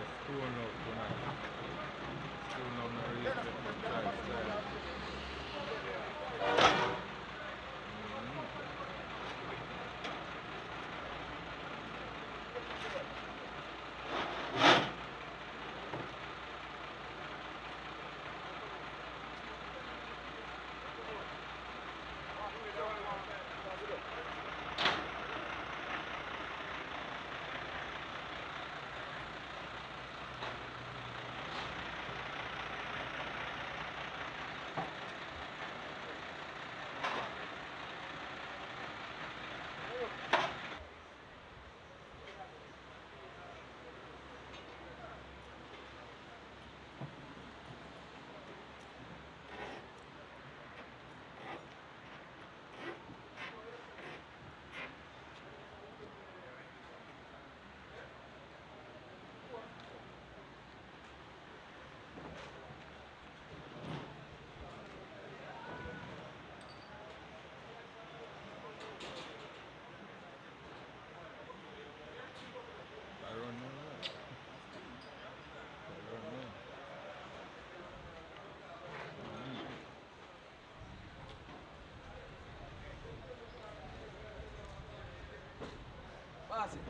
stone up tonight. Stone up the rhythmic lifestyle. I don't know. I don't know. Pass it.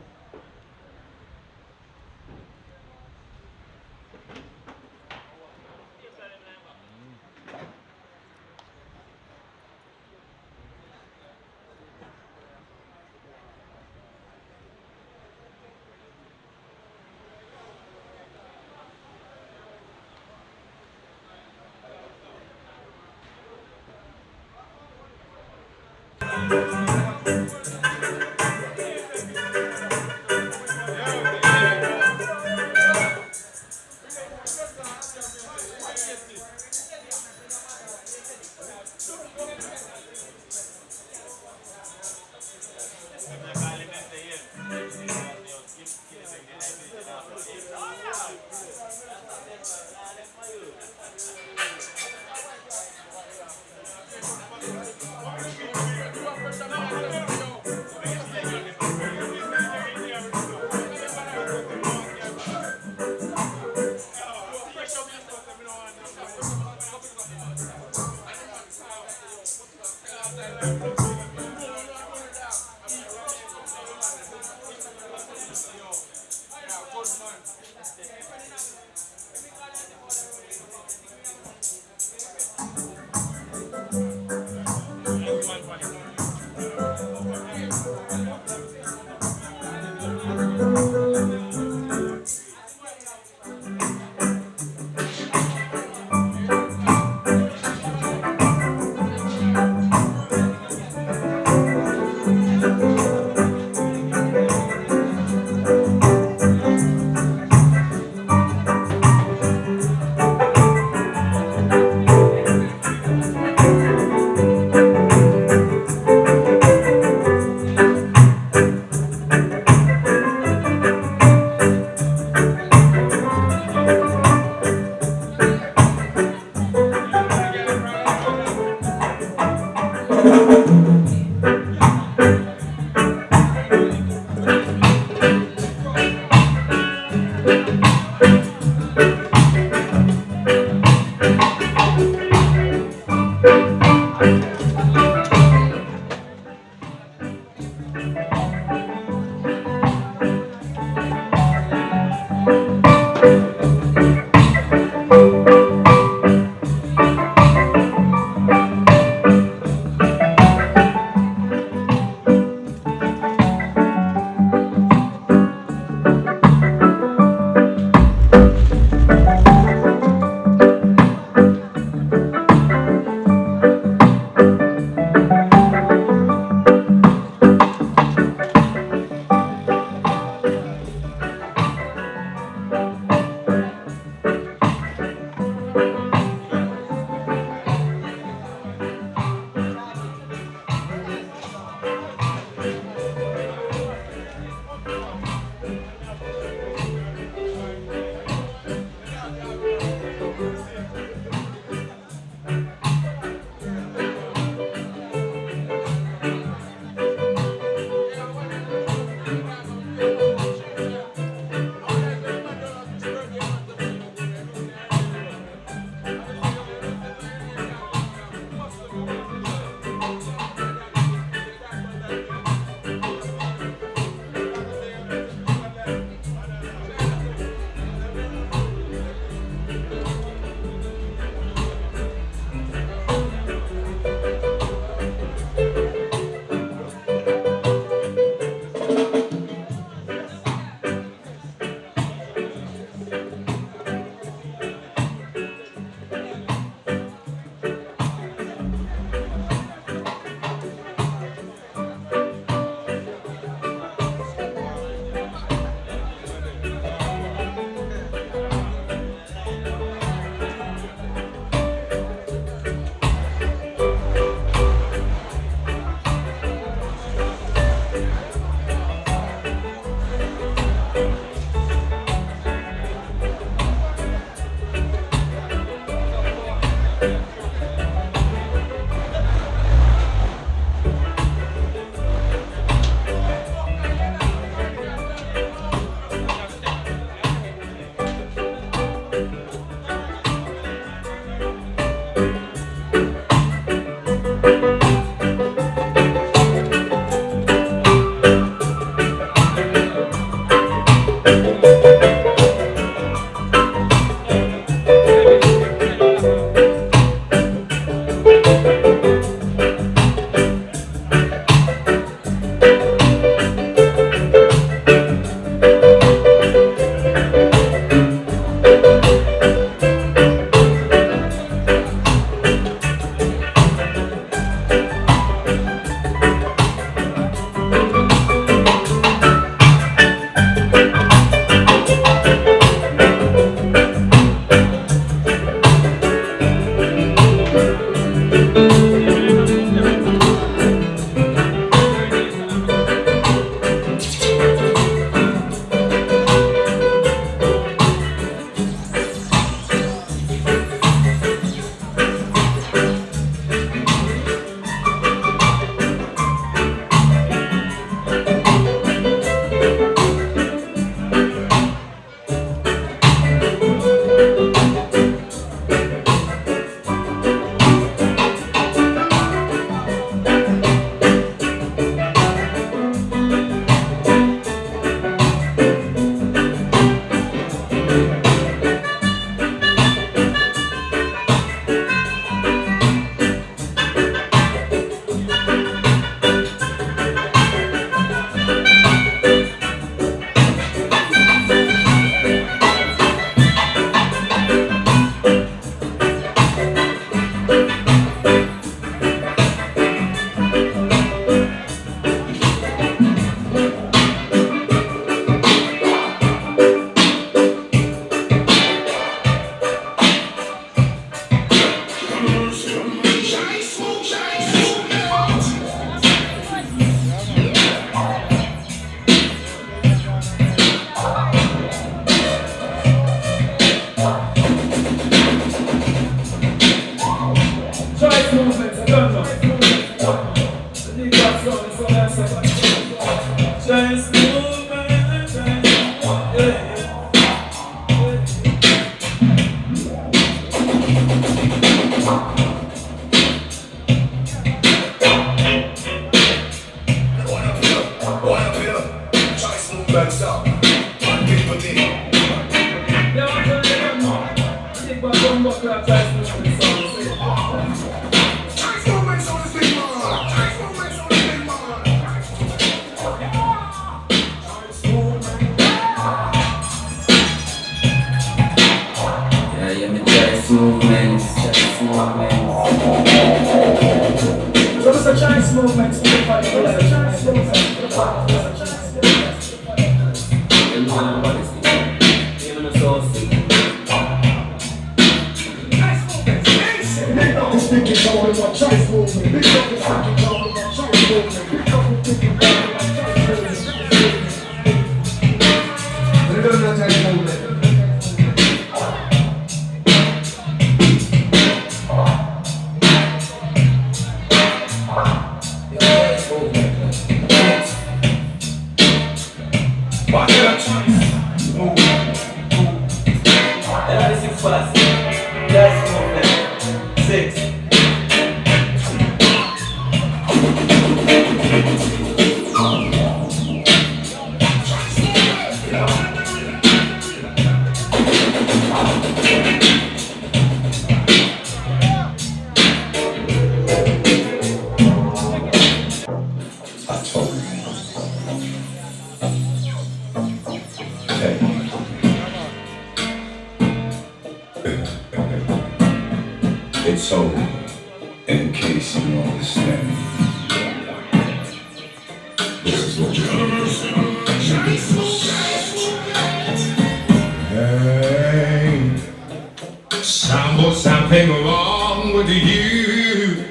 That's all. One people need. Yeah, I'm going to know. I think we're going to look at that song. Nice movements on this big man. Nice movements on this big man. Yeah, you mean choice movements. So it's a choice movement. It's a choice movement. Even a soul sick. Big up this thinking going on choice movement. Big up this thinking going on choice movement. Big up this thinking going on choice movement. They don't know choice movement. It's so, in case you don't understand, this is what you're gonna do. Hey, something wrong with you.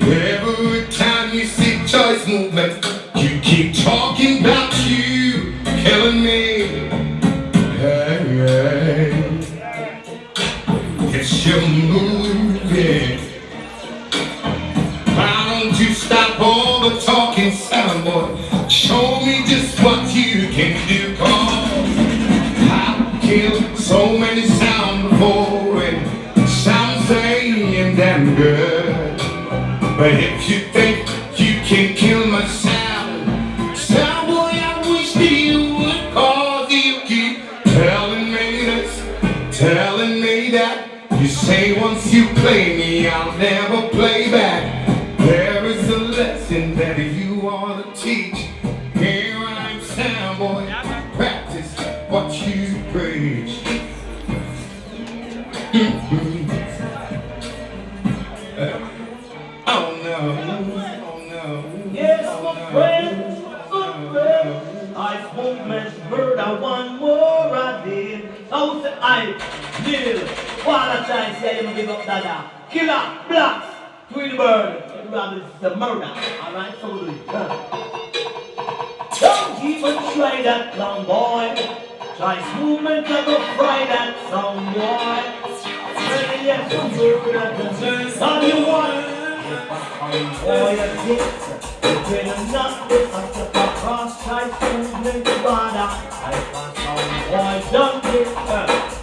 Every time you see choice movement, you keep talking about you, killing me. Hey. It's your movie. Why don't you stop all the talking, sound boy? Show me just what you can do, cause I've killed so many sound before and sounds ain't damn good. But if you think you can kill my sound, sound boy, I wish that you would, cause you keep telling me this, telling me that. You say once you play me, I'll never play back. There is a lesson that you ought to teach. Here I'm sound boy, practice what you preach. Oh no, oh no. Yes, my friend, good friend. Ice movement, murder, one more I did. Out the eye, Neil. What a chance, yeah, you give up Dada. Killer, blacks, Tweety Bird. This is a murder, alright, so we do it. Don't even try that clown boy. Choice movement, I go fry that sound boy. Ready, yes, you murder, all you want. Boy, a hit. You've been enough with us to cross choice movement, Dada. I want sound boy, don't get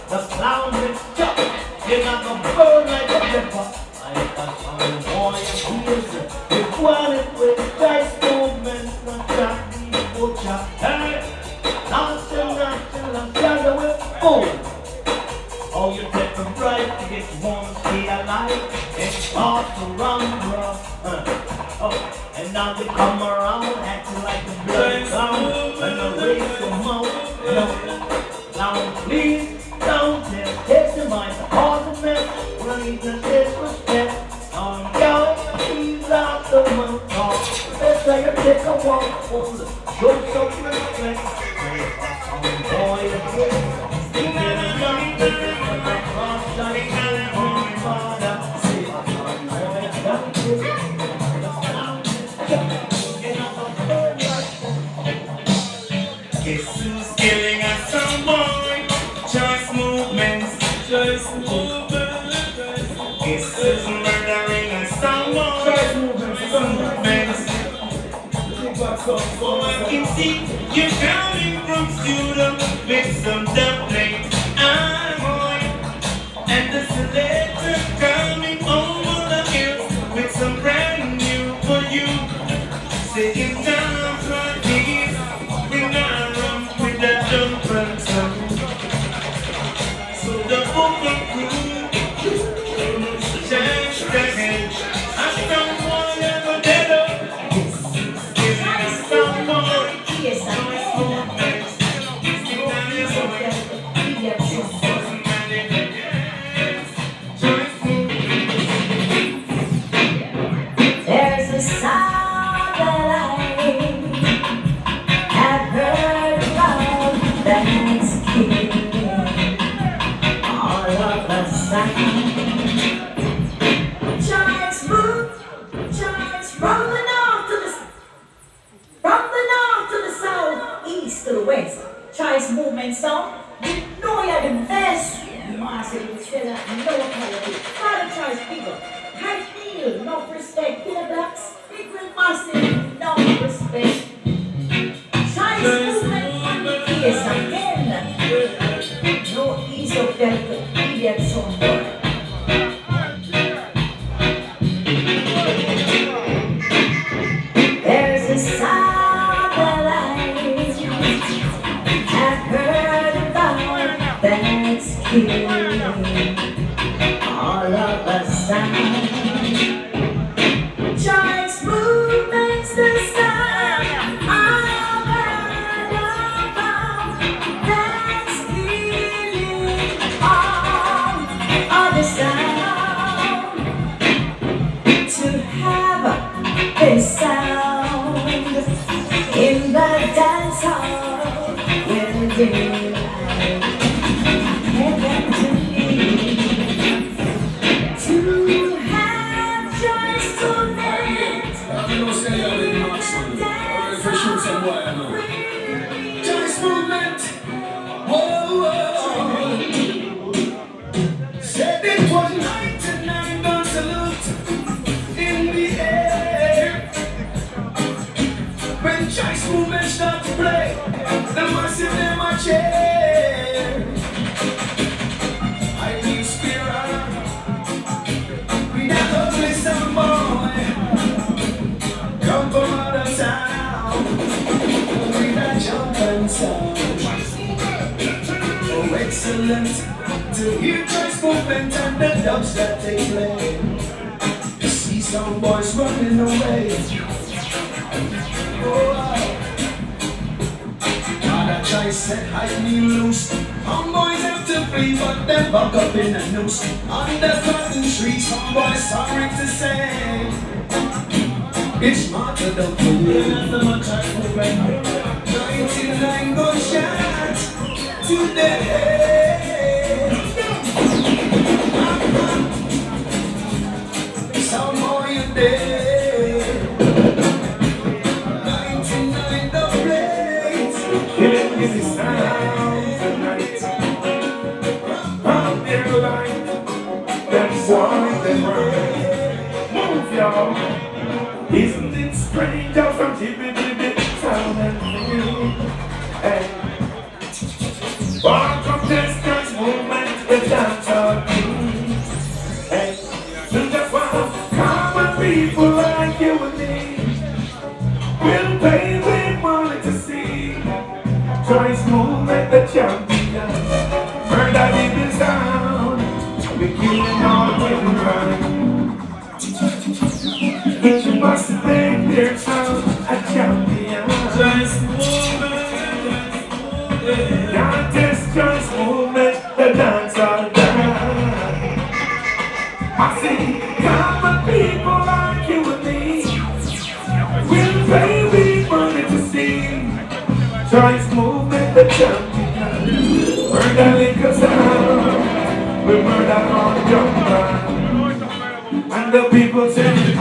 the clown is tough. You're not gonna burn like a pepper. I got some boy and heels. You want it with dice movements, not that the butcher. Hey, nothing, stand away, fool. Oh, you take the right to get one stay alive. It's hard to run, bro. Oh, and now they come around acting like the blood clown and the race them out. No, clown, please. Don't take the mind, cause a mess, running the disrespect. On go, he's out the mouth. Let's say you take a walk, show some respect. Boy, again, you never know the cross shining on father. See, boy, don't you? Guess who's killing us, some boy? Choice movements, choice movements. Guess who's murdering us, some boy? Choice movements. Oh, I can see you coming from studio with some dumpling. I'm on, and the selector coming over the hills with some brand new for you. Say it's time for this, we're not. to the west. Choice movement sound. You know you're the best. Massive fella, no quality. Follow choice people. High feel, no respect. Killer blacks, big real massive, no respect. Choice movement on the case again. No ease of delicate idiot song boy. There's a sound that I've heard about that's killing all of us now. Choice movements the sound I've heard about that's killing all of us now. To have this sound in the dance hall will be heaven to me. To have choice to net Choice movement. Whoa, whoa. Said it was 99 gun salute in the air. When choice movement start to play, the massive them a chair. I need spirit. We that ugly some boy come from out of town. We that jumping sound. Oh, excellent to hear choice movement and the dubs that they play. See some boys running away. I said hide me loose. Some boys have to flee, but they're buck up in a noose. Under cotton trees, some boys sorry to say. It's smarter than for me. 99 gunshots today. Some boy you dead. 99 the place. Killing is the sound tonight. From their light, that's why they run. Move, y'all. Isn't it strange how some jibbity sound and me? Hey. Bar contestants, movement, the dancehall king. Hey. You just want common people like you and me. We'll pay with money to see. Choice movement, the champion. Murder in the sound. We're killing all women right. But you must make their sound a champion. Choice movement. Can't test choice movement, the dance all done. I see common people like you and me. We'll pay with money to see. Choice movement, the champion. Murder liquor sound. We murder on jump band. And the people say,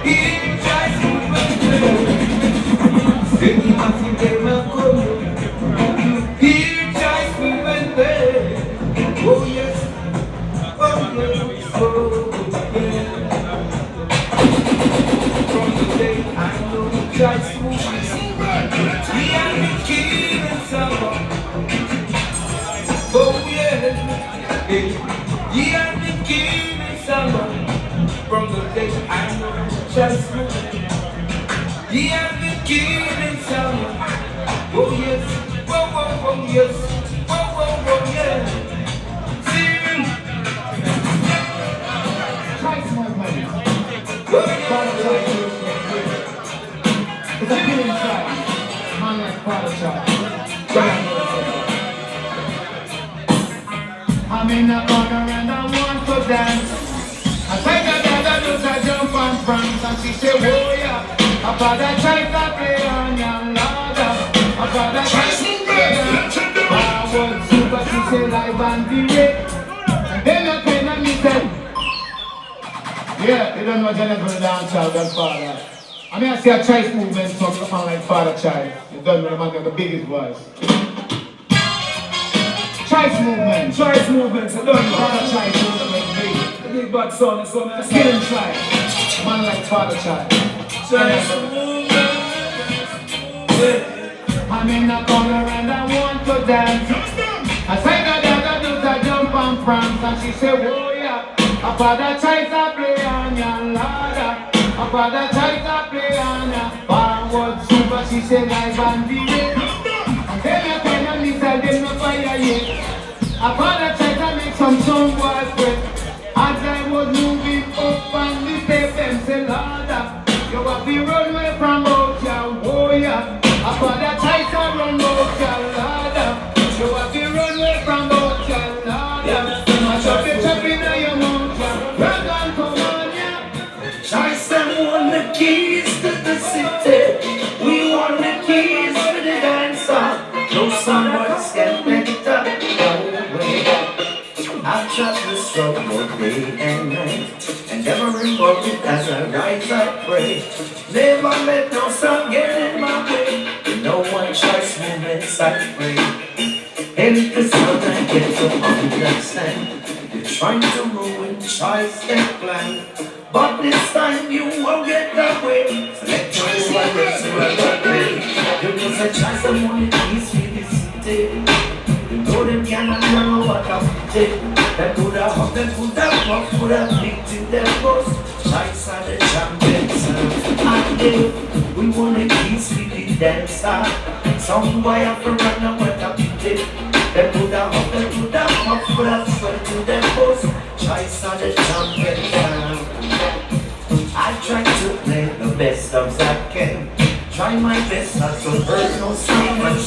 He Just move. He has been giving some. Oh yes, whoa, whoa, whoa, yes. Whoa, whoa, whoa, yeah. See him. Twice more money. Oh, yeah. It's a killing track. Man like Father Child. I'm in the corner and I want to dance. I take a dada do a jump and prance and she say, whoa yeah. I father tries to play on your ladder. I father tries to play on I was super, she say live and direct. And then I came and me said, yeah, you don't know Jennifer the dancehall, Godfather. I mean I see a choice movement from the man like Father Child. You don't know the man with the biggest voice. Choice movement, so don't know Father Child movement, the big bad son is on a killing child. Man like Father Child. Choice movement. I'm in the corner and I want to dance. I say that I do the jump and prance and she say, whoa yeah. A Father Child to play on your ladder. A Father Child to play on your forward super. She say live and direct. Then you tell me that them no fire yet. I father tried to make some song boys sweat. As I was moving up and the step them say Lada, you have to run away from out your warrior. A father tried to run out your Lada, you have to run away from out your Lada. I shall be chopping on your mouth, run on come on ya. Choice and want the keys to the city. We want the keys to the dancer. No somebody's can make it up. I've traveled this road both day and night, and never important as I rise I pray. Never let no sun get in my way. No one choice movements I pray. And if the sun I get to understand, you're trying to ruin choice and plan. But this time you won't get that way. Select your one that's right way. You just a choice of money, peace with the city. You know them cannot know what I'm doing. They could have hung, they could have walked, could have licked in their boss. Choice are the champions. And we want a peace with the dancer. Some boy have to run and what I'm doing. They could have hung, they could have walked, could have sweat to their boss. Choice are the champions. I try to play the best of I can. Try my best not to hurt no stomach.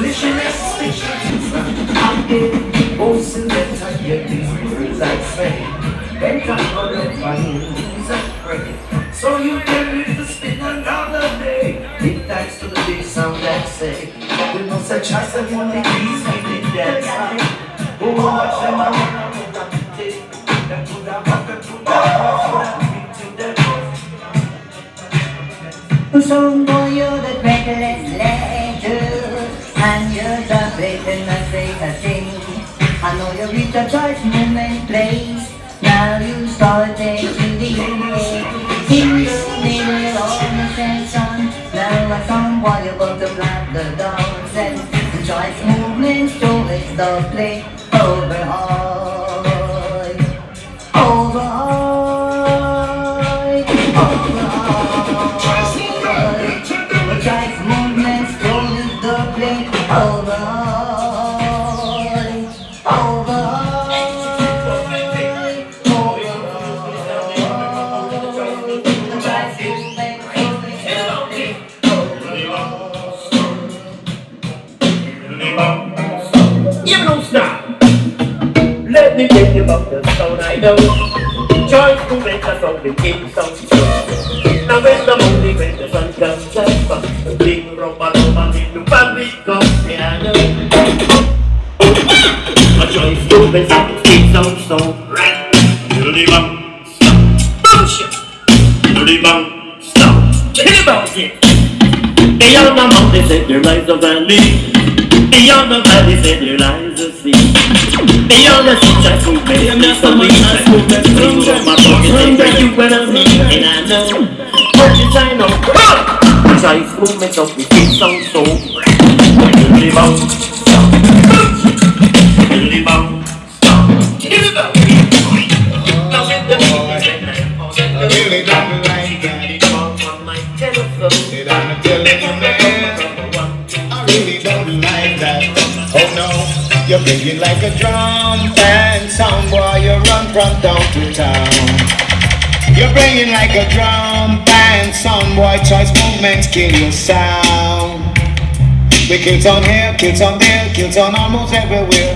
Listen as stitches. I'm getting both in the tired these words I say. Then come on the funnies I pray. So you can live to spin another day. Big thanks to the big sound that say. We know such as I want the keys with the dancer. Go watch them around with the tape. Then put that up and put that up. Some boy, you're the reckless letter, and you're the blatant and say a thing. I know you reached a choice movement place. Now you start taking the air. In the middle of the section, now a some boy you got to block the doors and the choice movement always the play overall, overall. Choice movements always the play overall, overall, You don't stop. Let me tell you about the sound I know. Choice movements are from the king sound. Now when the morning, when the sun comes up, the big rumba in the family comes piano. A choice movement from the king sound so right. Diddly-bum, stop, bullshit. Diddly-bum, stop, tell about it. Beyond the mountain said there lies a valley. Beyond the valley said there lies a sea. Beyond the sea, choice movement, there's a way. Bring my pocket, say where you and me, and I know. Purchase I know, choice movement of the king sound so Diddly-bum, stop, diddly-bum, stop, diddly-bum. Now with the music and I really don't like that. You're playing like a drum band sound, boy, you run from town to town. You're playing like a drum band sound, boy, choice movements kill your sound. We kill on here, kill on there, kill on almost everywhere.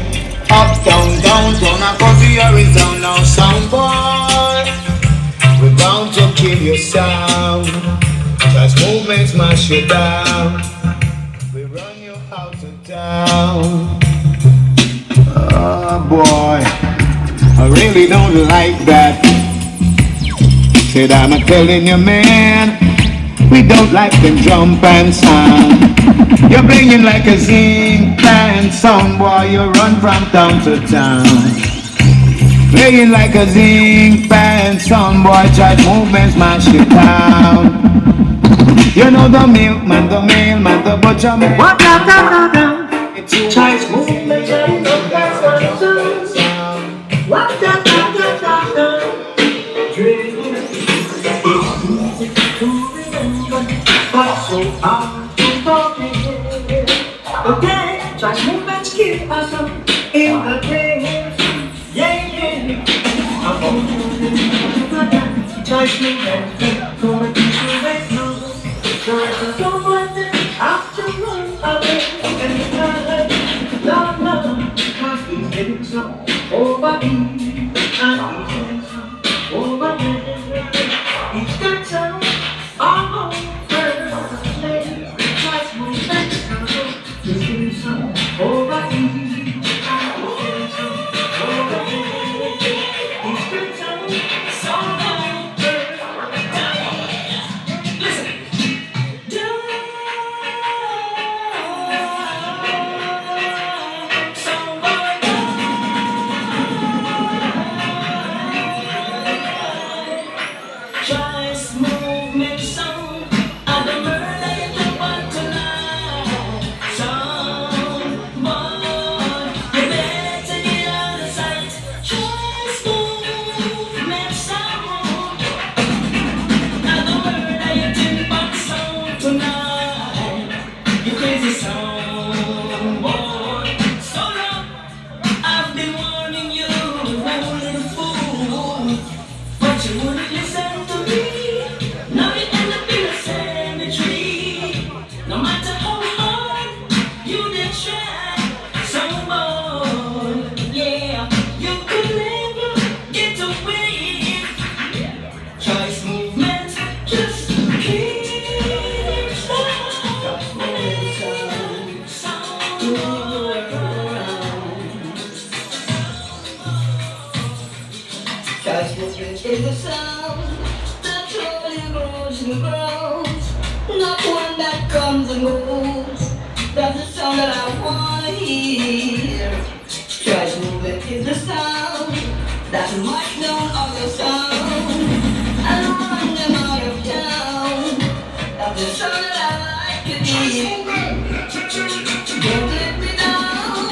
Up, down, downtown, across the horizon now, sound boy. We're bound to kill your sound. Choice movements mash you down. We run you out of town. Oh boy, I really don't like that. Said I'm telling you, man, we don't like them drum band sound. You're playing like a zinc band sound, boy, you run from town to town. Playing like a zinc band sound, boy, try movements mash you down. You know the milkman, the mailman, the butcher, man. What down? Choice movement and the best sound. What down? What's so hard to forget? Okay, choice movements keep us up in the day. Yeah. I'm on the choice movements gonna keep you right now. So it's someone that has to run away and the time, no, cause he's getting some over here and he's getting some over there. He's got some all over. Is the sound that truly grows and grows, not one that comes and goes. That's the sound that I wanna hear. Trash movement is the sound that's much known of the sound, and run them out of town. That's the sound that I like to hear. Don't let me down.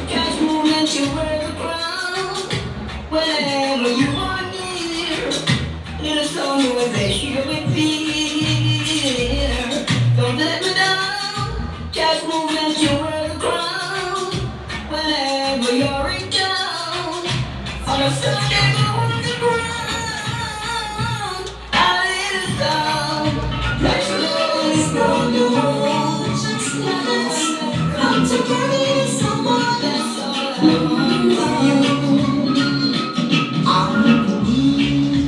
Trash movement, you wear the ground whenever you want. Little song was a here with fear. Don't let me down. Cash movement, you were the ground. Whenever you're in town, on a Sunday on the ground, I hear the sound that slowly from the world. Come together in someone that's all I want.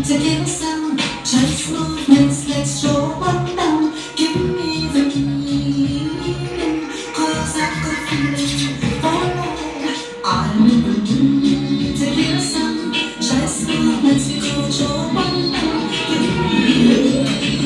To give us some choice movements, let's show one down. Give me the meaning, cause I could feel it all along. I'm in the mood to give us some choice movements, go show one down. Give me the meaning.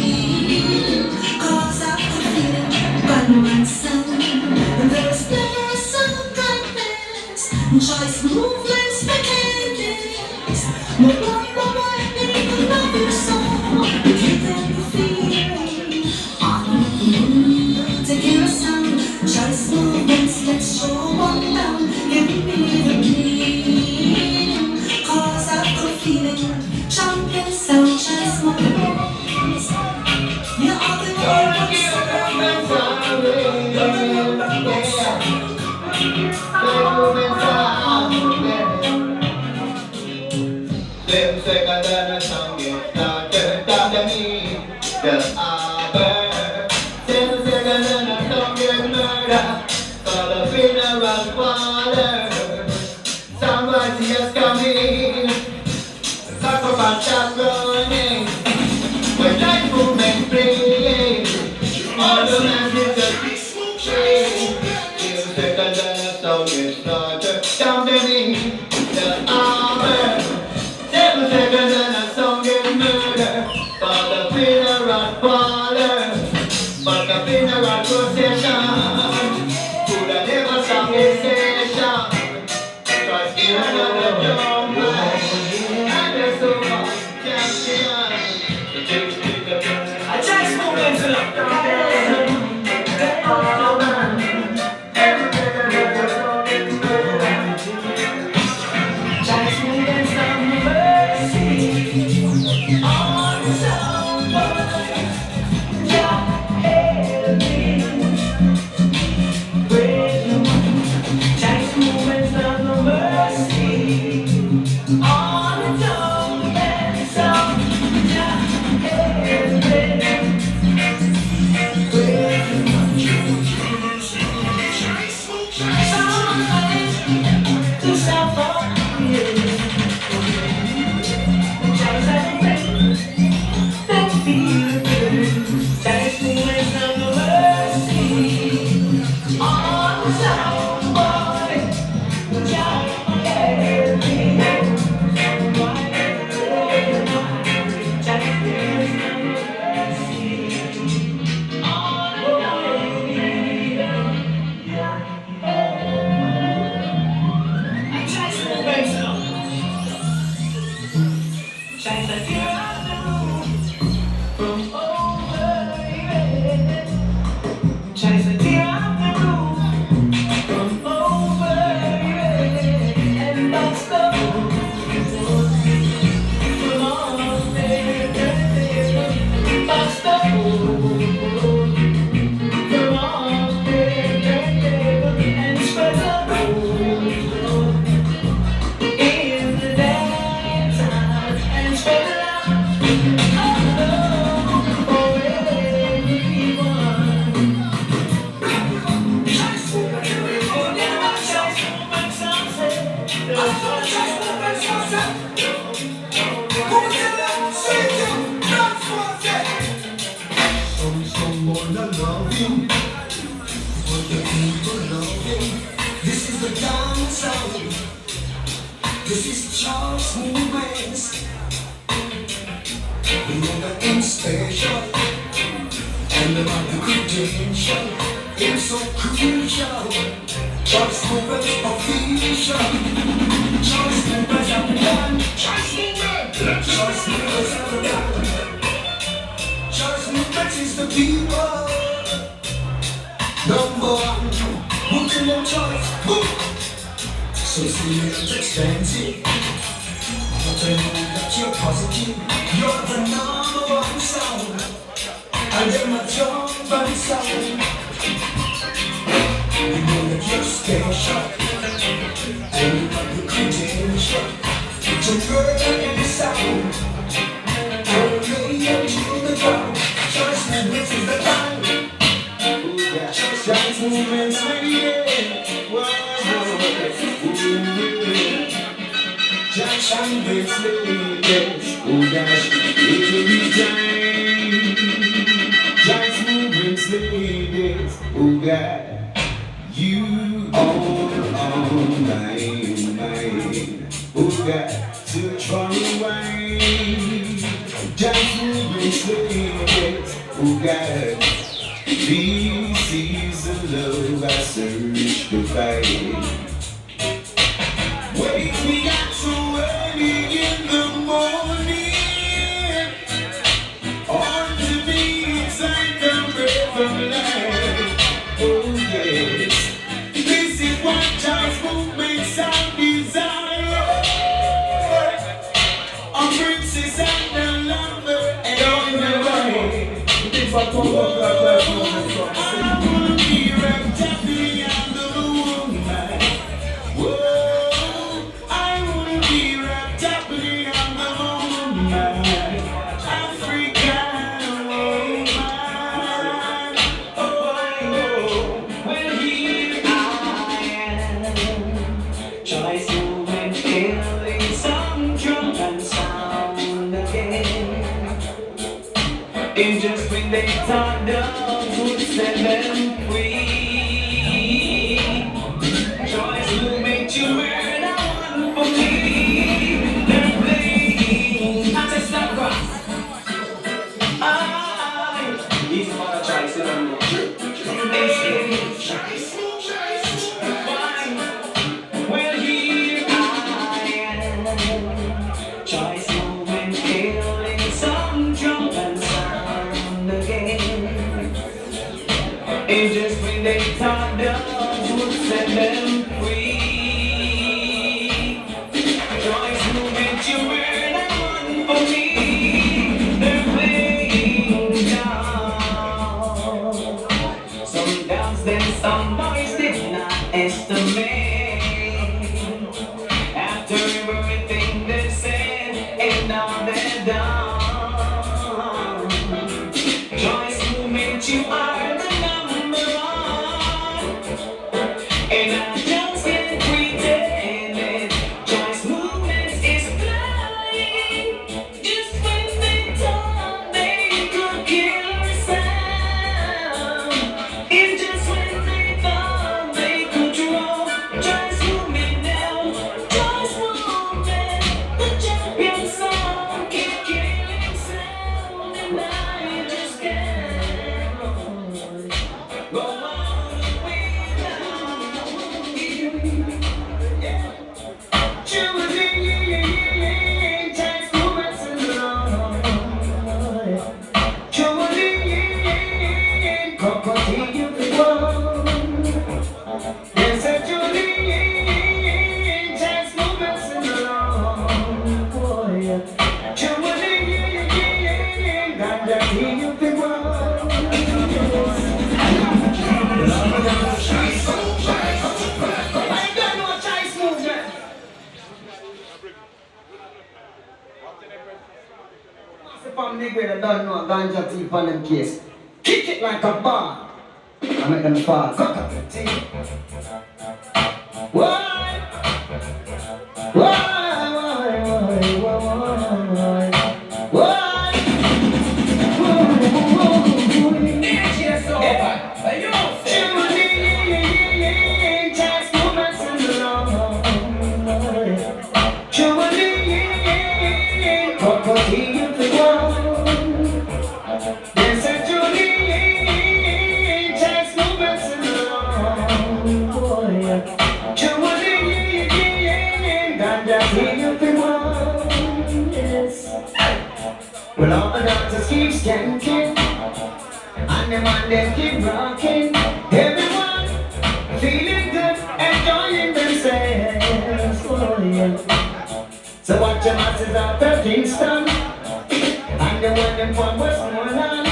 the arbor. 7 seconds and I don't get murder for the funeral parlor. Somebody is coming, sacrifice start running. When night movement playing, all the magic just shake. 7 seconds and the sound gets slaughtered. Down the knee, the arbor. 7 seconds and the sound gets murdered for the funeral parlor. But the funeral procession could have never stop the session. Cause in another drum and there's so much champion. I just move into the This is the dancehall. This is Charles movements. We know that it's special, and about the credential, it's so crucial. Charles movements official. Charles movements have done. Charles movements. Charles movements have done. Charles movements is the people. Number one, putting your choice, boom. So see it's expensive, but I know that you're positive. You're the number one sound, and then my jump and sound. You know that you're special, and you have the credential to burn in the sound. Don't lay it to the ground. Trust me, this is the time. Just movements, lady. Whoa, just movements, lady. Oh gosh, it will be time. Just movements, lady. Oh God, you all on my mind. Oh God, to try rewind. Just movements, lady. Oh God. This is the love I search to find. Wake me up so early in the morning. On the beats like a breath of life. Oh yes, this is what Charles movements and desire. A princess and a lover and all in the way. I wanna be wrapped up in the moonlight. Whoa, I wanna be wrapped up in the moonlight. Africa, just when they thought dogs would set them free. Joy's movement, you murder one for me. They're playing ancestor. He's about to try to know. Well, here I am. Choice movement, killing some drunken sound again. And just when they thought dogs would set them free. Choice movement, you murder one for me. They're playing down. Some dogs, then some boys did not estimate. After everything they said, and now they're down. Choice movement, you are the number one. And I just can't pretend it. Choice movement is flying. Just when they thought they could kill our sound. It's just when they thought they could draw. Choice movement now. Choice movement. The champion song. Keep killing sound. And I just can't go on without you. Julie, choice movement's in the Lord. Julie, cockatoo, you the one. Yes, Julie, choice movement's in the Lord. Julie, ganja tea, you the one. I ain't got no choice movement. From the grade, I don't know ganja tea on them case. Kick it like a bar. I make them fast. Why? Well, all the dancers keep skanking, and the man them keep rocking. Everyone feeling good, enjoying themselves. Oh, yeah. So watch your masses out of Kingston, and the one them from Westmoreland,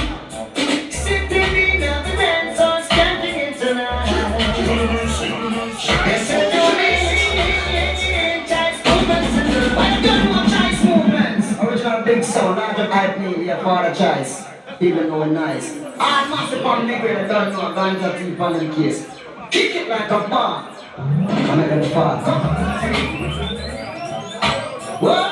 sitting in the dance or skanking it tonight. Yes, sir, I don't want choice movements. Original big sound, not the hype me, we are for the choice. Even though it's nice. I must have on the grade, I don't know ganja tea on the case. Kick it like a bar. I'm not gonna fast. Why?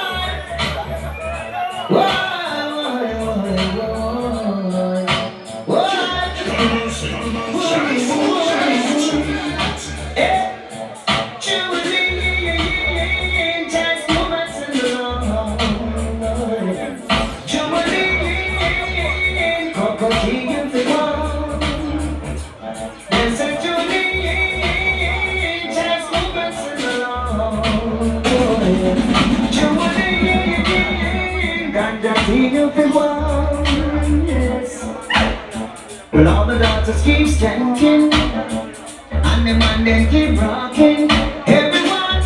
Well, all the dancers keep skanking, and the man they keep rocking. Everyone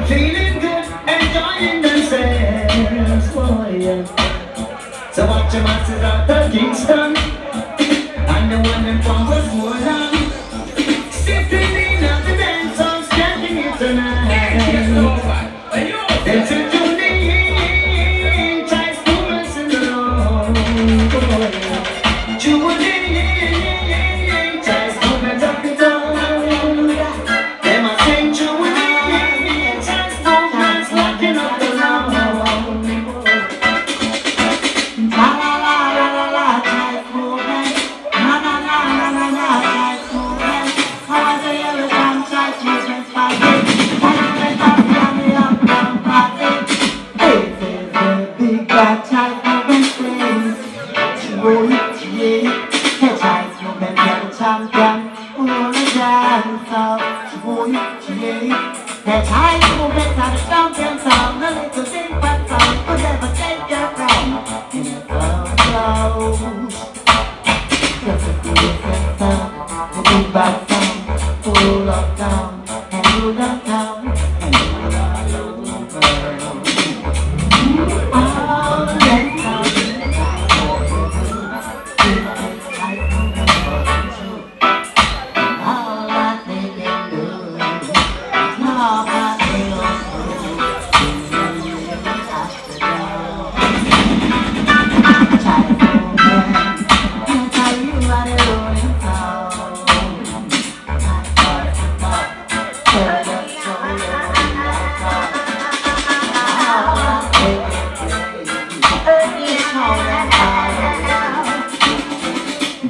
feeling good, enjoying themselves. Oh, yeah. So watch your masses out of Kingston, and the one them from Westmoreland, sitting in at the dance hall, skanking it tonight. It's a la la la la la. boy, yeah. The choice movement, you're the champion. Who wanna dance out, boy, yeah. The choice movement are the champion sound. The little simple sound could never take your crown. In the close, just a few sound, the big bad sound, pull up down and pull up down and pull all over. All that sound.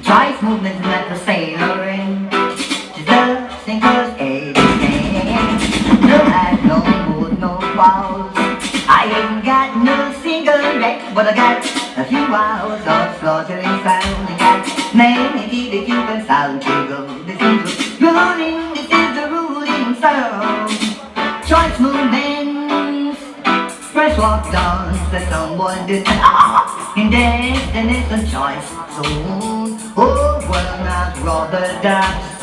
Twice movement like a sailoring. She's the singer's everything. No hat, no mood, no balls. I ain't got no cigarette, but I got a few hours of slaughtering sound. I got many the Cuban sound to go. This is the ruling, this is the ruling sound. Choice movements, fresh walk dance that someone did. In destination choice soon. Oh, well, not rather dance.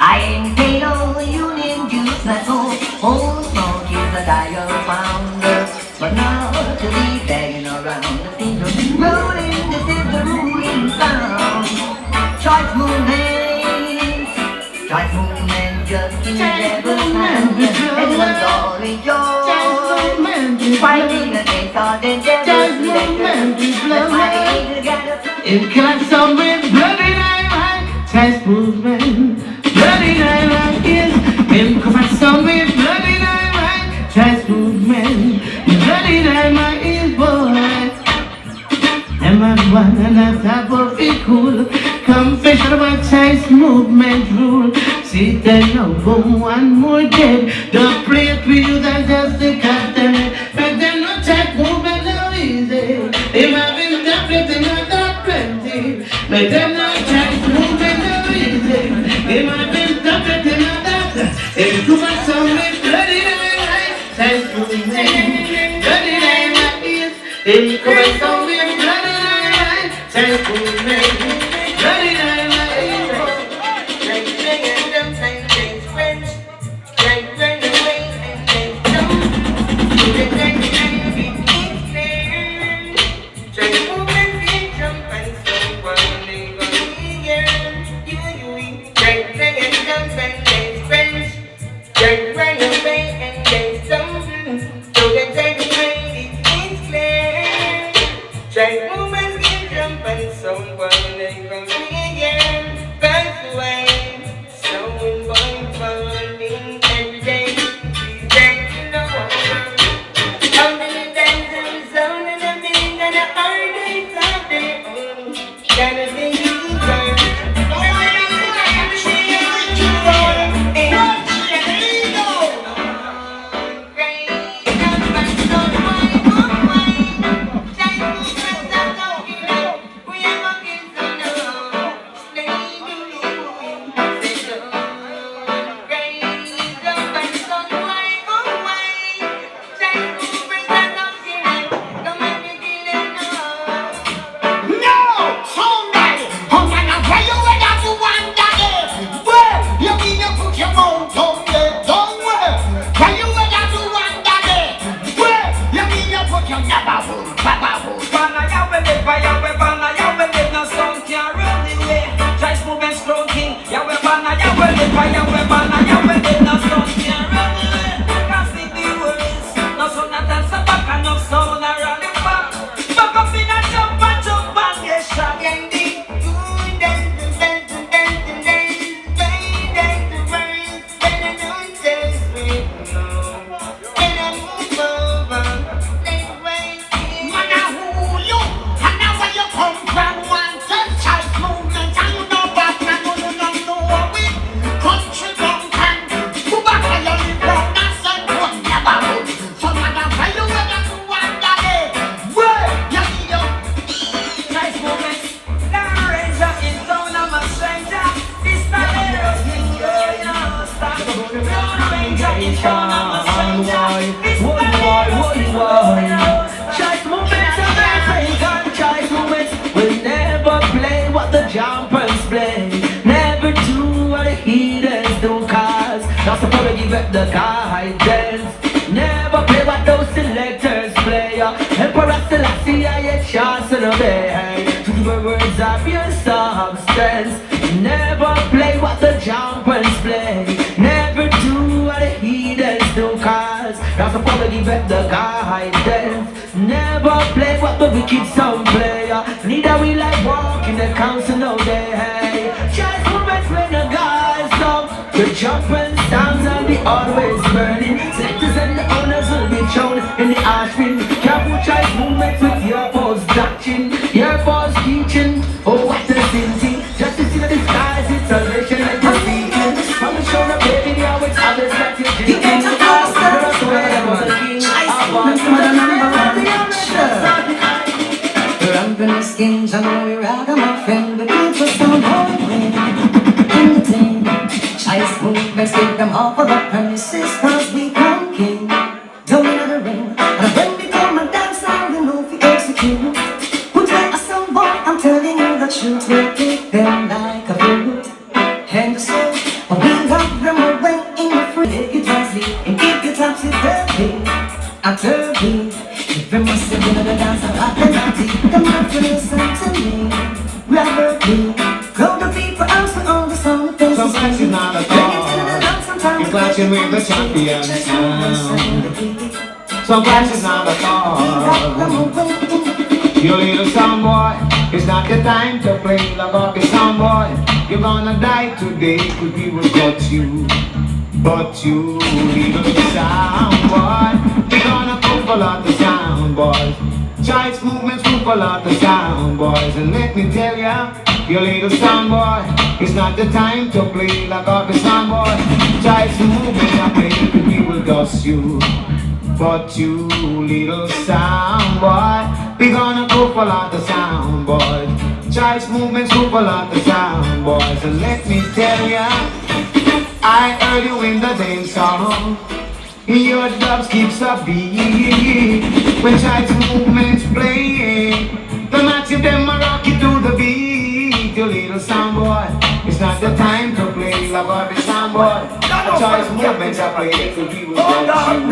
I ain't pay no union dues, not so old smoke is a dire founder. But now to be begging around the things of ruling, this is the ruling sound. Choice movements, just in the devil's hand. Everyone's all enjoy. Fighting against all the devil's electors. That's why they together. It got some with bloody dynamite, chest movement. Bloody dynamite is it got some with bloody dynamite, chest movement. Bloody dynamite is boy. Them and one and that type of it cool. Confession about chest movement rule. See that no boom, one more dead. The plate we use and just the captain. But them no chest movement so easy. They might be tablet, they might not plenty. But them no chest movement so easy. They might be tablet, they might not. They do my song with bloody dynamite, chest movement. Bloody dynamite is. They do my song with bloody dynamite, chest movement. Bloody dynamite. Country vet the guidance. Never play what those selectors play. Emperor Selassie, I get chance and obey. To the words of your substance. Never play what the jumpers play. Never do what the heathens do, cause that's a follow the vet the guidance. Never play what the wicked sound play. Neither we like walk in the council no day. Just movements when the guys come. The jumping sounds and the always burning. Selectors and the owners will be shown in the ash bin. Careful choice movements with your pose doctrine, your pose teaching. Oh, what a sinting. Just to see the skies, it's salvation like you're seeking. From the show the baby, now it's others that you're drinking. You get to ask the rest of the king. Lump in the skins, I know you're out of my friend, but people don't hold me. Anything, ice movements, take them off of the premises, cause we come king. Don't need the ring, and when we come and dance now, you know if you execute. Put like a song boy, I'm telling you the truth, we'll take them like a fruit. And the soul, but we got them away in the free. Take it wisely, and keep your topsy-turvy. I'm turvy. If you must have been at the dance, I'll have the naughty. Come on to listen to me, Robert B. Call the people out for all the song things. Sometimes it's not a thought. You're clashing with the champions now. Sometimes it's not a thought. You little sound boy, it's not the time to play like a sound boy. You're gonna die today, cause we will got you. But you little sound boy, we're gonna go for a lot of sound boys. Choice movements move for a lot of sound boys. And let me tell ya, you little sound boy, it's not the time to play like a sound boy. Choice movements are playing, cause we will dust you. But you little sound boy, we gonna go for a lot of sound boys. Choice movements move for a lot of sound boys. And let me tell ya, I heard you in the dance hall. Your dubs keeps a beat. When choice movements playing, the massive them a rock it to the beat. You little sound boy, it's not the time to play like a sound boy. Choice movements are playing, so we will go you.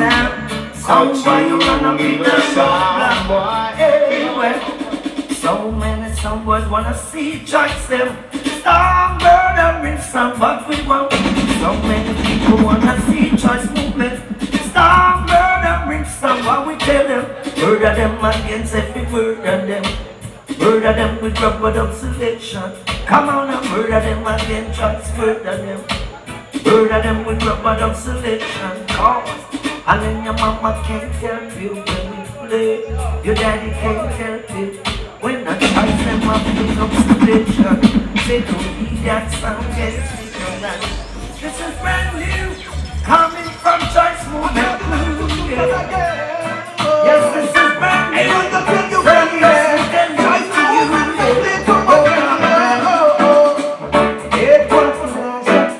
Sound boy, you gonna be the sound boy. Anyway, so many sound boys wanna see choice them. Some murdering some, but we won't. So many people wanna see choice movement. Some murdering some, what we tell them. Murder them against every word of them. Murder them with rubber dub selection. Come on and murder them again, choice murder them. Murder them with rubber dub selection. Cause and then your mama can't help you when we play. Your daddy can't help you. When I try them up with observation, they don't need that sound, get it. This is brand new, coming from Choice Movement. Yes, this is brand new. From President Choice to you. It was a first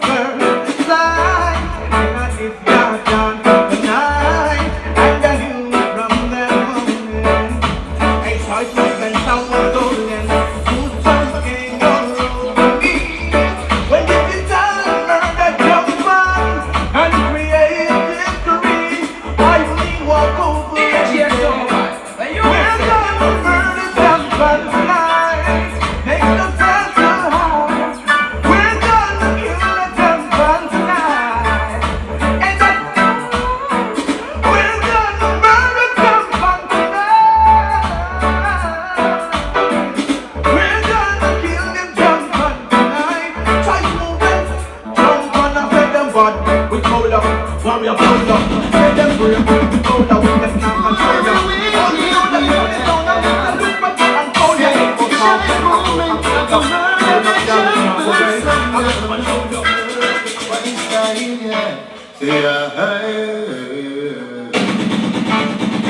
flight, and if you're done for the night, and I knew from that moment, a Choice Movement sound was golden. Who's talking over me? When you get done, murder comes on and create history. I will walk over you. We're gonna murder comes on tonight. Make the center home. We're gonna kill the comes on tonight. And we're gonna murder comes on tonight. We're gonna kill them jump on tonight. Try movement, jump on and let them bud. We hold up, warrior hold up. Let them break, we hold up, we can knock and show them. All you know that you're the sound of the look back and call you.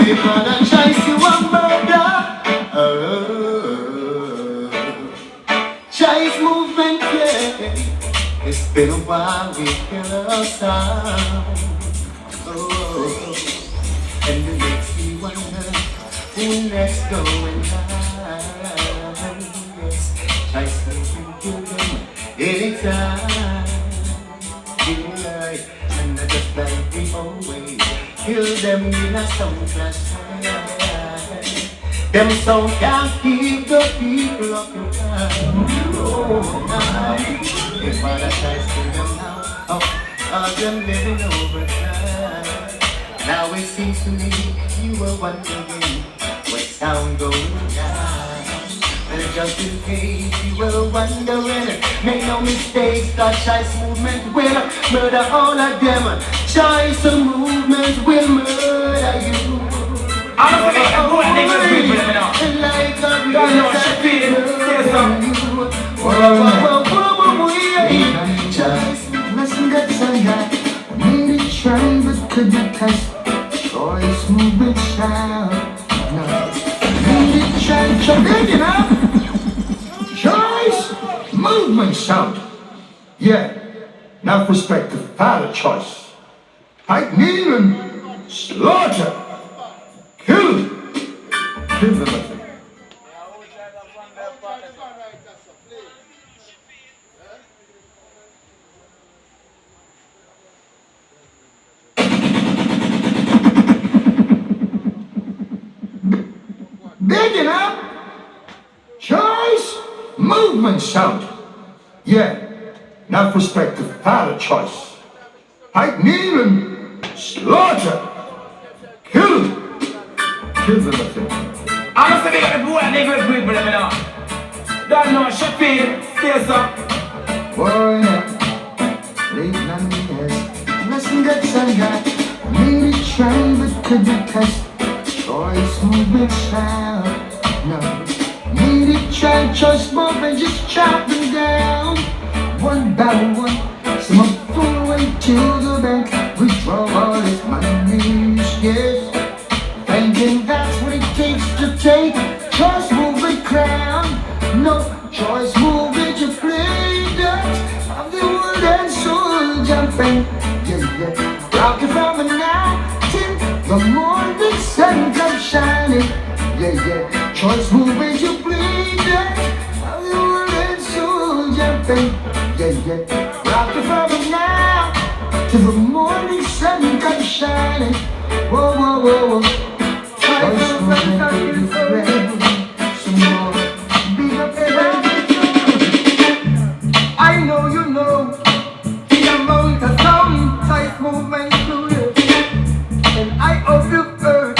If I choice you a murder, choice movement, yeah. It's been a while we hear a sound. Oh, and it makes me wonder who next going high. Yes, choice movement, give them anytime. Yeah, and I just like kill them in a sound class. Them sound can't keep the people occupied. Oh, now, if Father tries to them now, all them living overtime. Now it seems to me you were wondering what sound going down. Well, just in case you were wondering, make no mistake, that Choice movement will murder all of them. Choice movement will murder you. I'm gonna forget to go and niggas people let me know. Don't know what she feeling. Say something. Choice mustn't get so high. Made it try but couldn't test. Choice movement sound. No. Made it try, big enough. Choice movement sound. Yeah. Now perspective, Father Choice. Hype Neil and Slaughter. Kill them, I think. Big enough. Choice movement sound. Yeah. Now perspective, Father Choice. Hype Neil and Slaughter. Kill them. I'm gonna say that the boy and niggas people let me know. Don't know what she feeling. Say something. Boy, late 90s, listen get some guy. Made it try but couldn't test. Choice movement sound. No. Made it try, choice movement, just chop them down. One by one, some of them went to the bank. Withdraw all his money, yes. Thinking that's what it takes to take choice movement crown. No choice movement to play that of the world and soul jumping. Yeah, yeah. Rocking from the night till the morning sun comes shining. Yeah, yeah. Choice movement to play that of the world and soul jumping. Yeah, yeah. Rocking from the night till the morning sun comes shining. Whoa, whoa, whoa, whoa. I know you know the amount of sound type movement through you, and I hope you've heard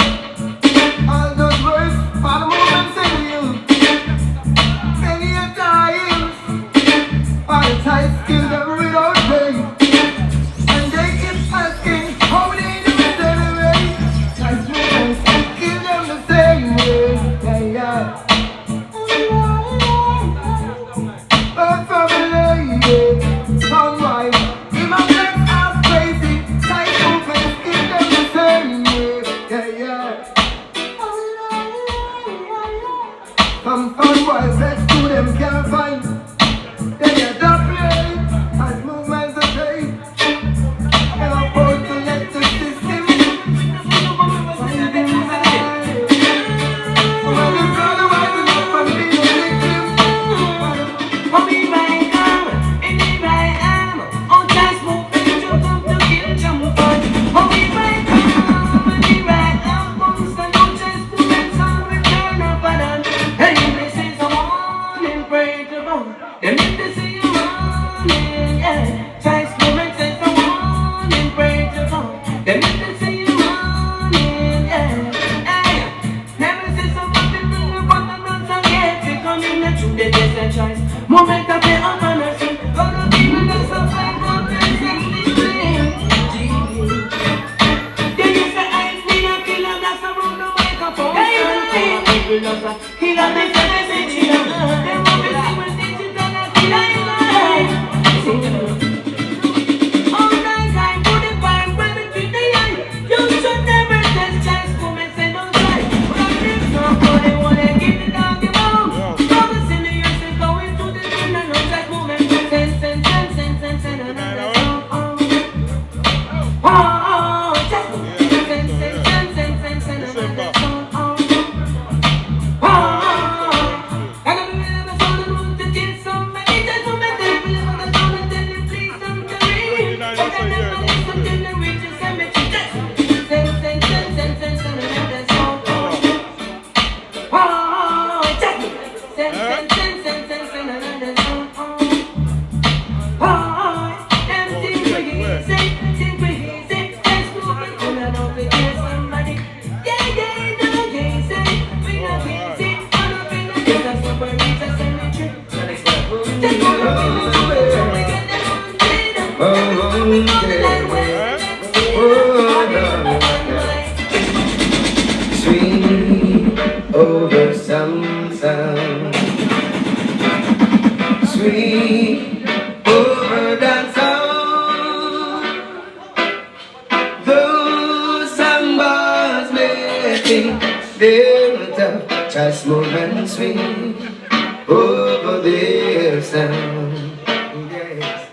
all those words for the movement say to you. Many a times for the type skills that were without pain, and they keep asking how they do it anyway. Type movement kill them the same way. Yeah, yeah. But from a lady, sunrise, in my legs are crazy. Tight movement, kill them the same way. Yeah, yeah. Some fun boys, let's do them, can't find. They get the play, as movements are paid. And I'm supposed to let the system find them high. When you call the wife is up and be a victim. Oh, be my arm, and be my arm. Oh, just move and you come to kill jump fun. Oh, be my arm, and be my arm. Constant, oh, just move and sound return up and on. Hey, this is a morning, pray to God. Them need to see you morning, yeah. Just move and say the morning, pray to God. Them need to see you morning, yeah. Hey, never see somebody bring the button on some get it on in the truth, they just a choice. Moment of the honesty, gonna be with us a fight for this and They used to ice me a killer, that's a rule to wake up on. Killer, they say they chill. They want to see when they sit down and kill I all night I put it back when the treat the eye. You should never test choice, women say don't try. But I'm just not for they wanna give the dog a bone. Brothers in the years is going to the dinner, no choice. Sweet over some sound, sweet over that sound. Those sambas may think they're tough, just smooth and sweet over their sound. Yes.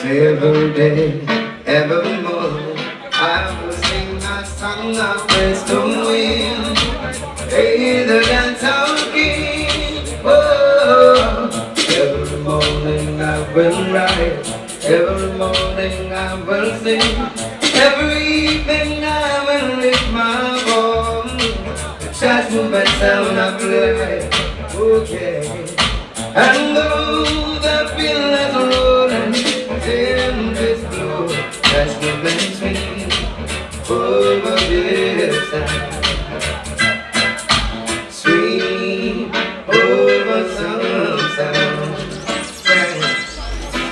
So every day, every morning, I will sing a song of praise to Him. Hey, the dancehall king. Oh, every morning I will rise, every morning I will sing, every evening I will lift my voice, just move and sound of life. Okay, and though the billows rolling in this blue, just move and swing over this side. Sweet over some sound,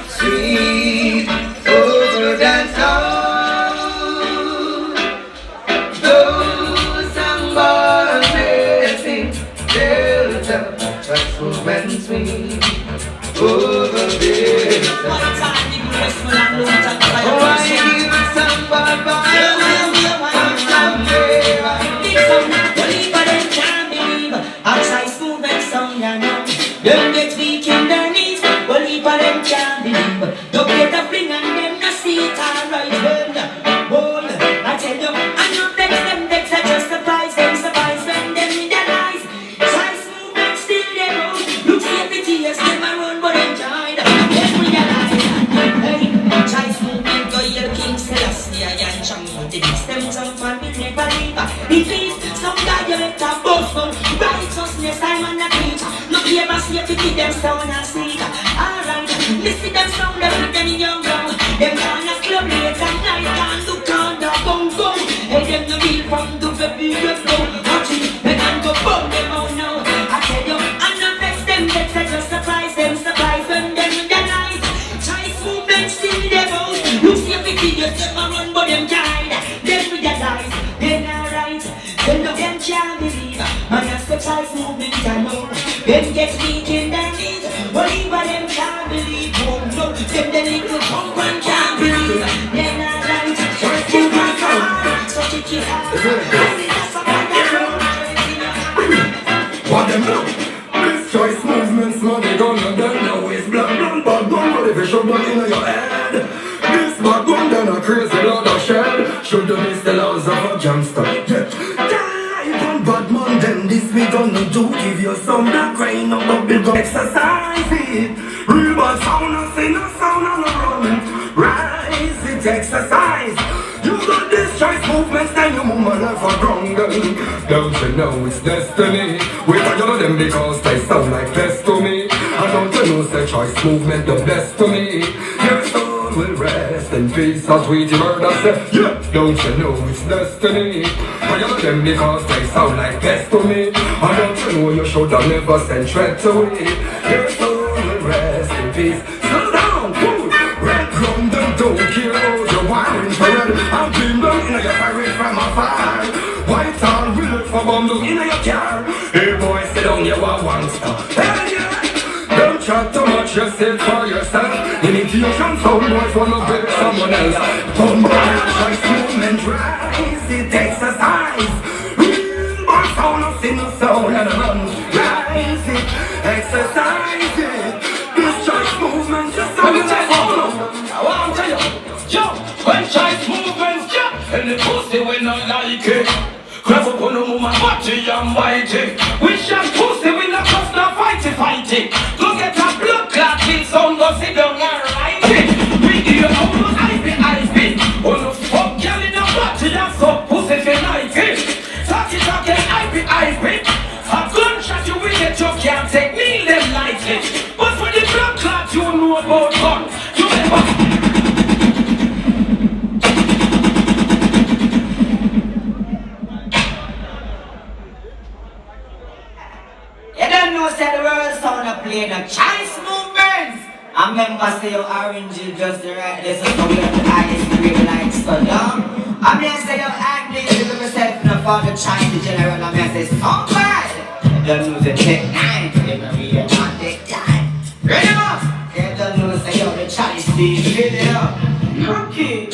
sweet over that sound. Those sambas may sing, they'll tell, but smooth and sweet over this sound. Oh, I give samba violence, outside smooth and sound, you know. Them get weak in their knees, well, if them can't believe. Don't get a fling and them no see it alright. Well, I tell you, I know them vex, I just surprise when them in their eyes. Try smooth and still they roll. Look see every tears, them a run, but them tried. Then realize, hey, try smooth and go your King Selassie, and champion the beast, them jump and we never leave. It is some guy you let a boss on. Righteousness, I'm on a preach. No ever see if you keep them sound and sweet. Alright, listen them sound, they put them in your ground. Them down a club late at night, can't look on the bum. Hey, them no real from the baby, you know. Watch it, they can go bum them out now. I tell you, I'm not vex, I just surprise when them in their life. Try smooth and still them out. Look see if you keep them a run, but them died. Them realize, they're not right. Them no them can't believe. Man, that's the choice movement, I know. Them get weak in their knees. Well, even them can't believe. Oh, no, them the little punk one can't believe. They're not right. Just keep my heart. So kick it out. That's a bad What them do? This choice movement's not the gun and them now is bad gun, but if you shove them in your head, this bad gun then a crazy lot of shed. Should them is the laws of a jamster. Yeah. Bad man, then this we gonna do. Give you some black rain on the big exercise it. Real bad sound and sing a sound and a run. Rise it, exercise. You got this choice movements, then you move my life for ground. Don't you know it's destiny? We tired of them because they sound like best to me. And don't you know the choice movement the best to me? Your soul will rest in peace as we murder say. Yeah, don't you know it's destiny? Tired of them because they sound like best to me. And don't you know you should have never sent threat away. Your soul will rest in peace. Slow down, cool. Red ground and don't care how you're wiring for red. I'm beam down in your fire from afar. White on we look for bundle in your car. Hey boy, sit down, you are one star. Hell yeah! Don't chat too much, you say for yourself. Initiation sound boys wanna break someone else. Don't choice movement, rise it, exercise. Real boy sound of sin sound and run. Rise it, exercise it. This choice movement just sound like I want to tell you, yo, when choice movements, yeah, and the pussy we not like it. Grab up on the woman, body and mighty. We shall pussy, we not just not fighty. Go get a blood clot, this sound, go sit down and write it. We give you all the IP. On the fuck, girl in the body, and so pussy if you like it. Talk IP. A gunshot you will get, you can't take me them lightly. But for the blood clot, you know about gun. You never. You don't know say the world sound of play the choice movements. I remember say your orange is just the right lesson, so we have the eyes green like Saddam. I mean, I say your acne, you look yourself in the father child, the general, I mean, I say, so bad. You don't know the take 9, you don't read it on take time. Ready up? You don't know, say you're the child, Steve, read it up. Okay.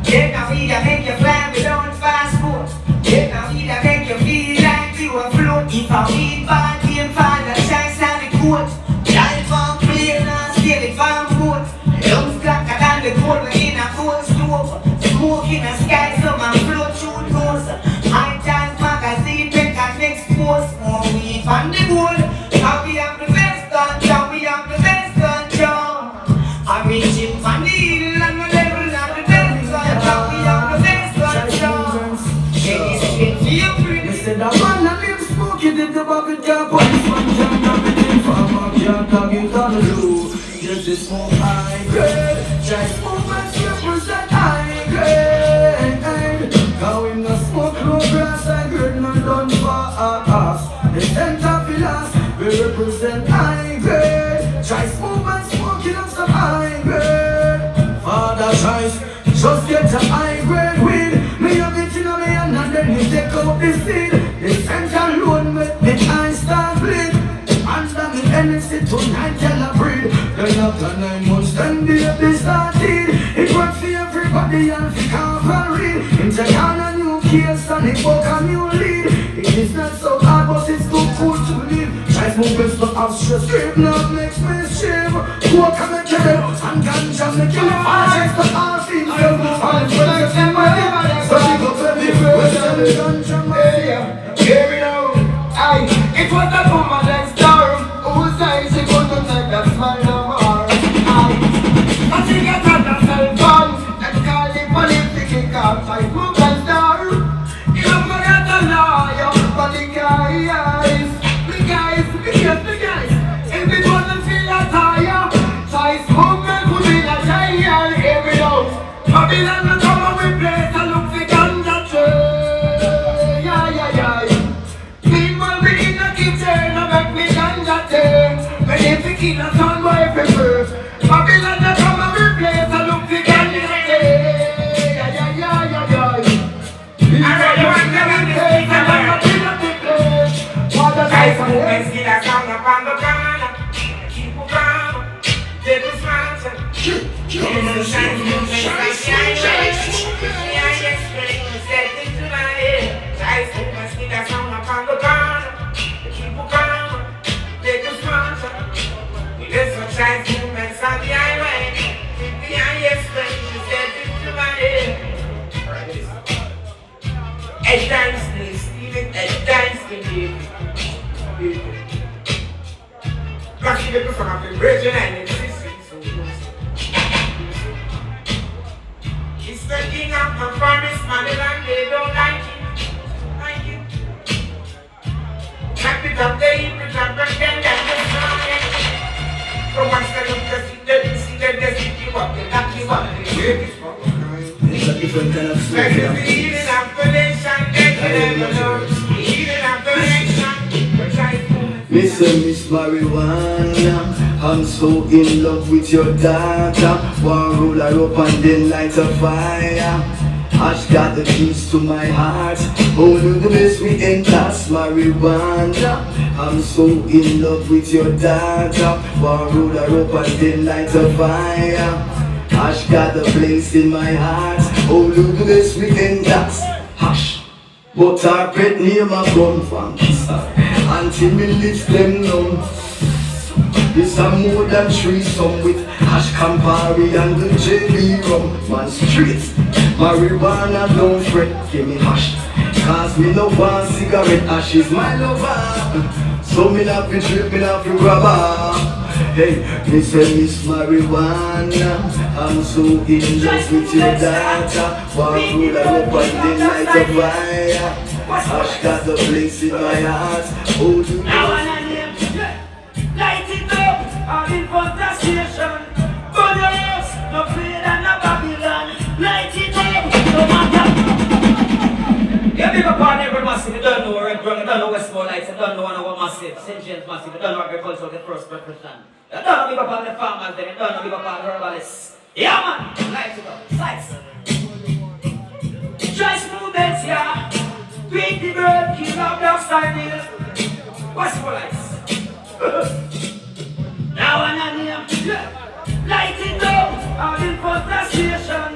Take a weed and make you fly without fast food. Take a weed and make you feel like you are float. If a weed bad game fall, the chance on the court. Life on plane and steal it from foot. Lungs blacker than the cold when in a cold stove. Smoke in the sky, so my flow through those. High chance magazine, pick and expose. More weed from the gold. Now we have the best control, we have the best control. I'm reaching for the hill and the level of the best control. We have the best control. Get this shit to your brain. They said that man and him smoke it in the bucket car. Police man jump up it in from a car. Dog it on the low. Just the smoke high grade. Just movements represent high grade. Cause we no smoke no grass. I grade no done for us. The center pillars we represent high grade. Just movements smoking up some high grade. Father Christ, just get a high grade weed. Me have it in my hand and then you take out the seed. The center loan make the eyes start bleed. Under me NSC tonight tell a breed. Then after 9 months then the baby started. It works for everybody and for can't and read. In Japan a new case and it work a new lead. It is not so hard but it's too cool to believe. Try movements but have stress. Grip now makes me shame. Walk and make you live and ganja make you live. I just put all things up. All the friends in my life. So she go everywhere. We sell the ganja man. Hear me now. Aye, it was a woman next door who said she couldn't take that smell no more. Aye, and she got on the cell phone and called the police to kick off my woman's door. You forgot the lawyer, but the guys, if it wasn't feel a tire, choice movement would be like giant. Hear me now. Babylon will come and we place and look for ganja tree. Yeah. Meanwhile we in the kitchen and make me ganja turn. When they pick in a son boy for birth. Babylon will come and we place and look for ganja tree. Yeah. Alright, you want to get in the place and I'm not in the place. What does I say? Let's get a song up on the corner. Keep it calm. Take a smile. In the shine, you make like the I explain, step into my head. I smoke my skin, that sound up on the corner. Keep it calm, take a smile. There's some shine movements on the highway. The I explain, step into my head. At times they steal it, at times they give it. Cause you look from a vibration and it's so close. It's the king of the forest, Maryland, they don't like it. Clap it up, they hit it up, and then destroy it. From once they look to see they hit you up, they knock you up, they break it from the ground. It's a different kind of smoke. Like it's the healing of the nation, they can never know. The healing of the nation, which I Miss Marijuana, I'm so in love with your daughter. One roll her up and then light a fire. Ash got the keys to my heart. Oh, look at this, we ain't that's marijuana. I'm so in love with your daughter. One roll her up and then light a fire. Ash got the place in my heart. Oh, look at this, we ain't that's Hush. But our pet name a gun from until me lips them numb. It's a more than threesome with hash Campari and the JB rum. Man straight, marijuana don't fret, give me hash. Cause me no want cigarette, ash is my lover. So me not be trip, me not be grabber. Hey, me say Miss Marijuana, I'm so in love with your daughter. One roll her up and then light a fire. Ash got the place in my heart. Oh, do light it up, I'm in front of the station. Burn your house, no fear than a Babylon. Light it up, no matter. Yeah, big up on every massive, you don't know Red Brown, you don't know Westmore Lights, you don't know one of our massive, St. James massive, you don't know agriculture, the first preparation. You don't give up on the farmers, then you don't give up on the herbalists. Yeah, man. Lights it up. Sights. Choice movements, yeah. Tweet the bird, keep up dog style. What's for lights? Now I'm here. Yeah. Light it up. Out in front of the station.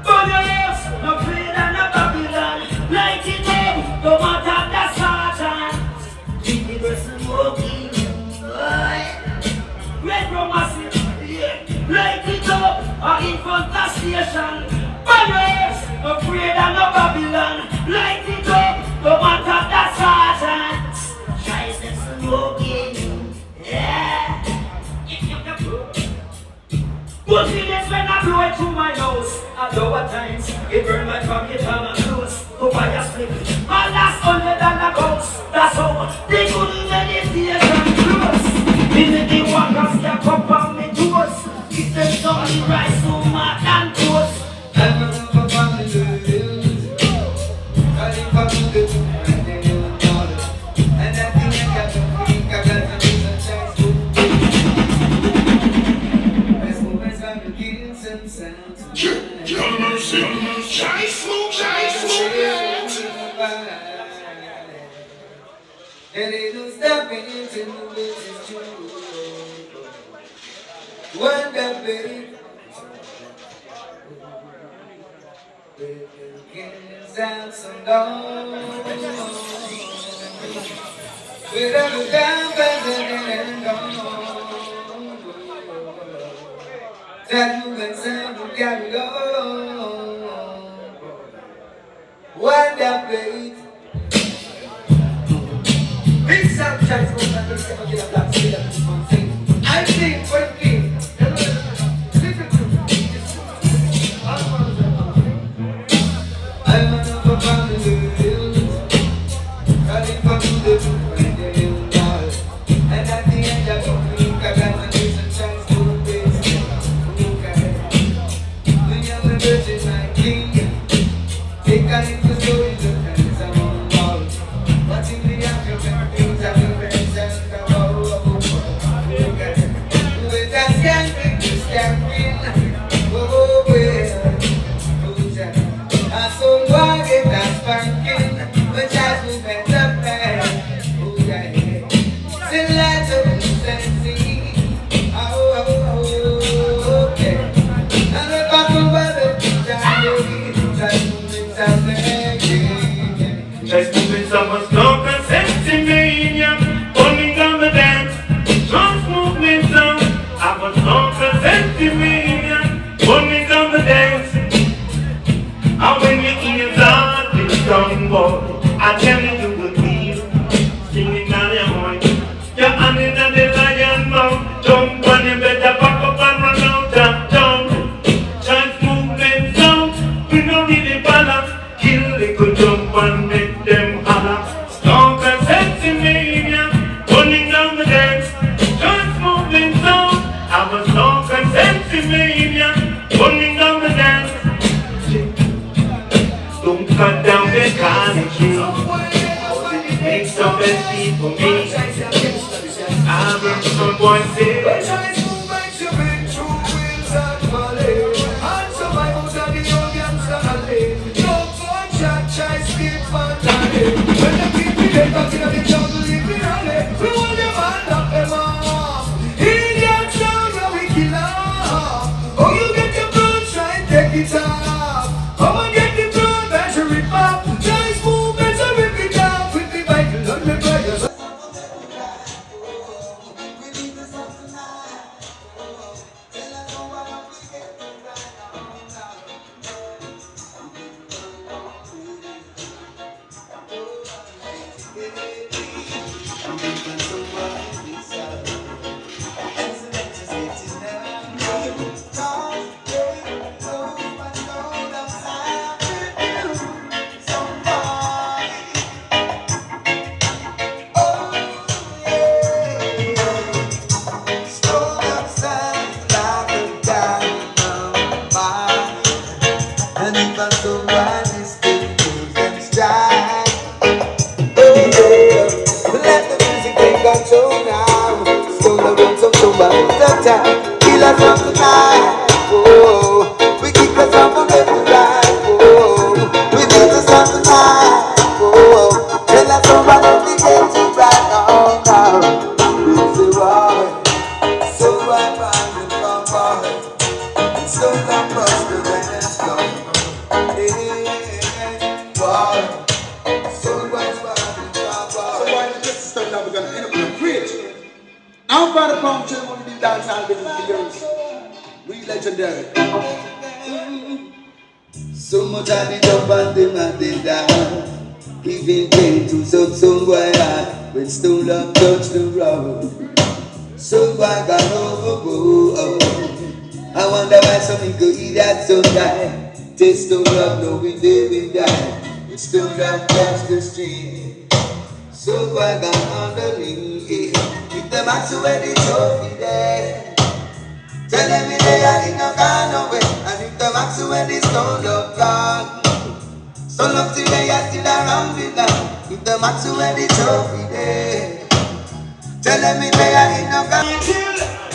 Burn your house. No freedom, no Babylon. Light it up. Don't matter the sergeant. Tweet the bird smoking. Red Romacy, yeah. Light it up, in front of the station. Banners, no afraid of no Babylon. Light it up, no matter the sergeant. Try some smoking, yeah. Good feelings when I blow it through my nose. At lower times, it burn my pocket and my clothes. To buy a slip, my last $100 goes. That's how they couldn't meditation close. Visit the walkers, step up on me toes. Give them some of the rice, so mad and toast. I'm a rubber band in the hills. Calling for the good and they don't know it. And I think I got to think I got to do some chance to best movements on the kids and sounds. Your mercy, Chase move, And they don't stop it until the this is true. One that baby, we can sound some down. Without the down, and gone. That movement sound, we gotta go. One that baby. Big sound chance for that to get a black still at this one thing. I think for the king. I'm on up around the hills. Calling for the when they don't know. And at the end of the week, I got to do some chance to this. When you're the virgin, my king. Take a little story, look at this, I'm on the wall. What's in the aftermath? Things are the best and the with that scamping, the scamping. Oh, well. I saw why get that spanking. But just movement up there. Oh, yeah. Still light up the sensing. Oh, okay. And the battle by the just movements up there. Just moving someone's no consent in me, yeah. Running down the dance, just moving some. I was no consent in me, yeah. Running down the dance. And when your ears are this young boy, I tell you you will feel singing down your voice. Your hand in the lion mouth, jump on you better back up and run out and jump. Just movement sound, we don't need a balance. Kill little jump and make them holler. Strong consent in me, yeah. Running down the dance, just movement sound. I was strong consent in me, yeah. Running down the dance. Don't cut down the country. Make some best people me. I heard some boys say. Oh, you get the blood, try and take it off. Come on, get the blood, measure it up. Nice movements, I rip it down with the Bible on the prayers. boy find the wrong boy. And so come bust the rain and snow. Hey, boy. So boys find the wrong boy. So why this stuff now we're gonna end up in a fridge? I'm proud of Palm Children when we do dancehall business for years. We legendary. So much I did up and them and they down. Giving pain to some boy heart when stone love touch the road. Some boy got overboard. I wonder why some go eat that some guy. Taste stone love, no we live and die. When stone love touch the street. So boy got underneath. If the max away the trophy there. Tell them in there ain't no gone away. And if the max when the stone up gone. So love today I still around with them. If the max when the trophy there. Tell them in there ain't no gone.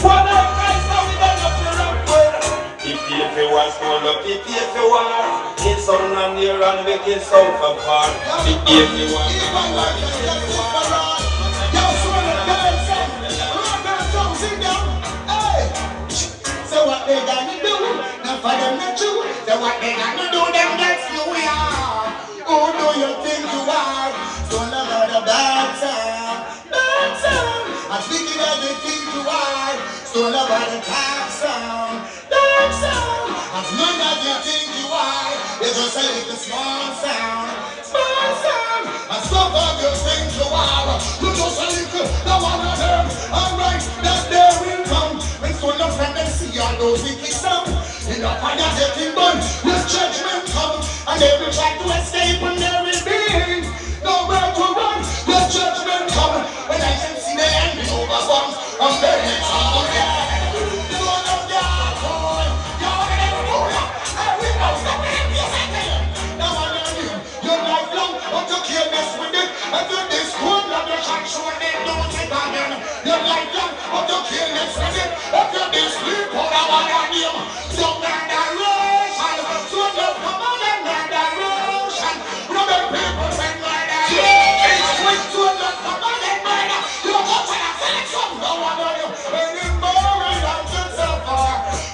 What a nice now we done up the rock world. If you want small up, if you want kill some land here and we kill some from far. If you want so what they gonna do? Now for them not true. So what they gonna do? Them that's who we are. Who do you think you are? Don't about the bad sound. Bad sound. As wicked as they think you are. Don't about the top sound. Dark sound. As none as you think you are. They just a little small sound. Small sound. As some of you think you are. You just a little. Now one of them. Alright, that day will come. When so enough from them see all those wicked sound. In a fire getting burned. This judgment come. And they will try to escape and there will be nowhere to run. This judgment come. When I can see the enemy over bombs. I'm very all yeah. One of the hardcore. You're the ruler. And we know that now I know you're lifelong. But you can't mess with it. And do this one of your shot sure they don't take on them. You're lifelong. But you can't mess with it. If you're this sleep on a one on you. So murderation. So love come on and murderation. Brother people when murder. It's quick to love come on and murder. You don't go to the selection. No one on you. Any more without you suffer.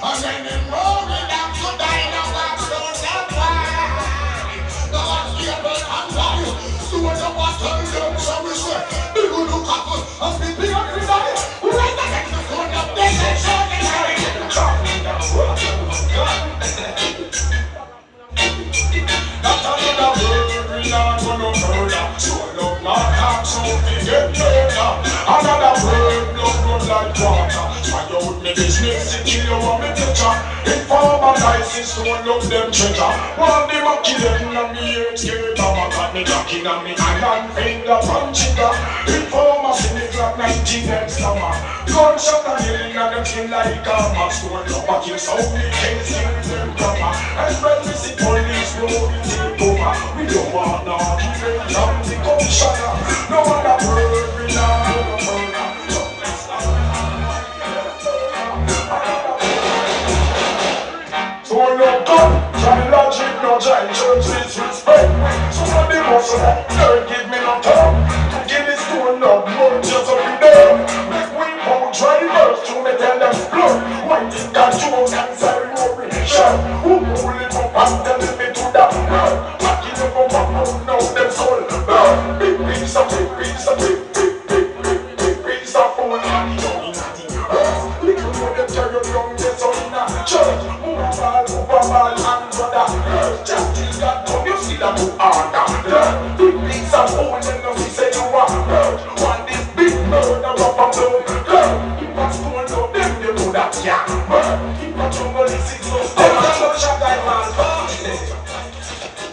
And any more without you die. No one's don't suffer. No one's able to die. So when you want to tell them, so we say, people look up and people every day. We like to get the phone up. They say, so they say, not another word, we not gonna murder. So love not half, so we get murder. Another word, love run like water. Try out me business, to kill you want me picture. Informer license, don't love them treasure. Want them a kill them, and me hate scared. Mama got me knocking on me hand and finger punching her. Informer see me like 19 next summer. Gunshot and yelling at them skin like a mask. Don't love a kill, so we can't see them proper. And when we see police, we take over. We don't want no even come to come shut up. No other word, we not gonna murder. So no gun, try logic, no giant church disrespect. Somebody must have, don't give me no time. To give this to enough money just up in there. Make we both drivers to me tell them blood. Why think that you can say we shot? Who pull it up and tell me to that blood? Back in the bump up, now them soul blood. Big piece of big piece of big piece of fool. Little more them tell you young, yes or in a church. Ball and brother, just till God come, you see that you order. Big piece of fool, then you say you are hurt. Want this big murder up and blow. Keep on stone up, them you know that can't burn. Keep on jungle, listen to us. Them just love shot like man.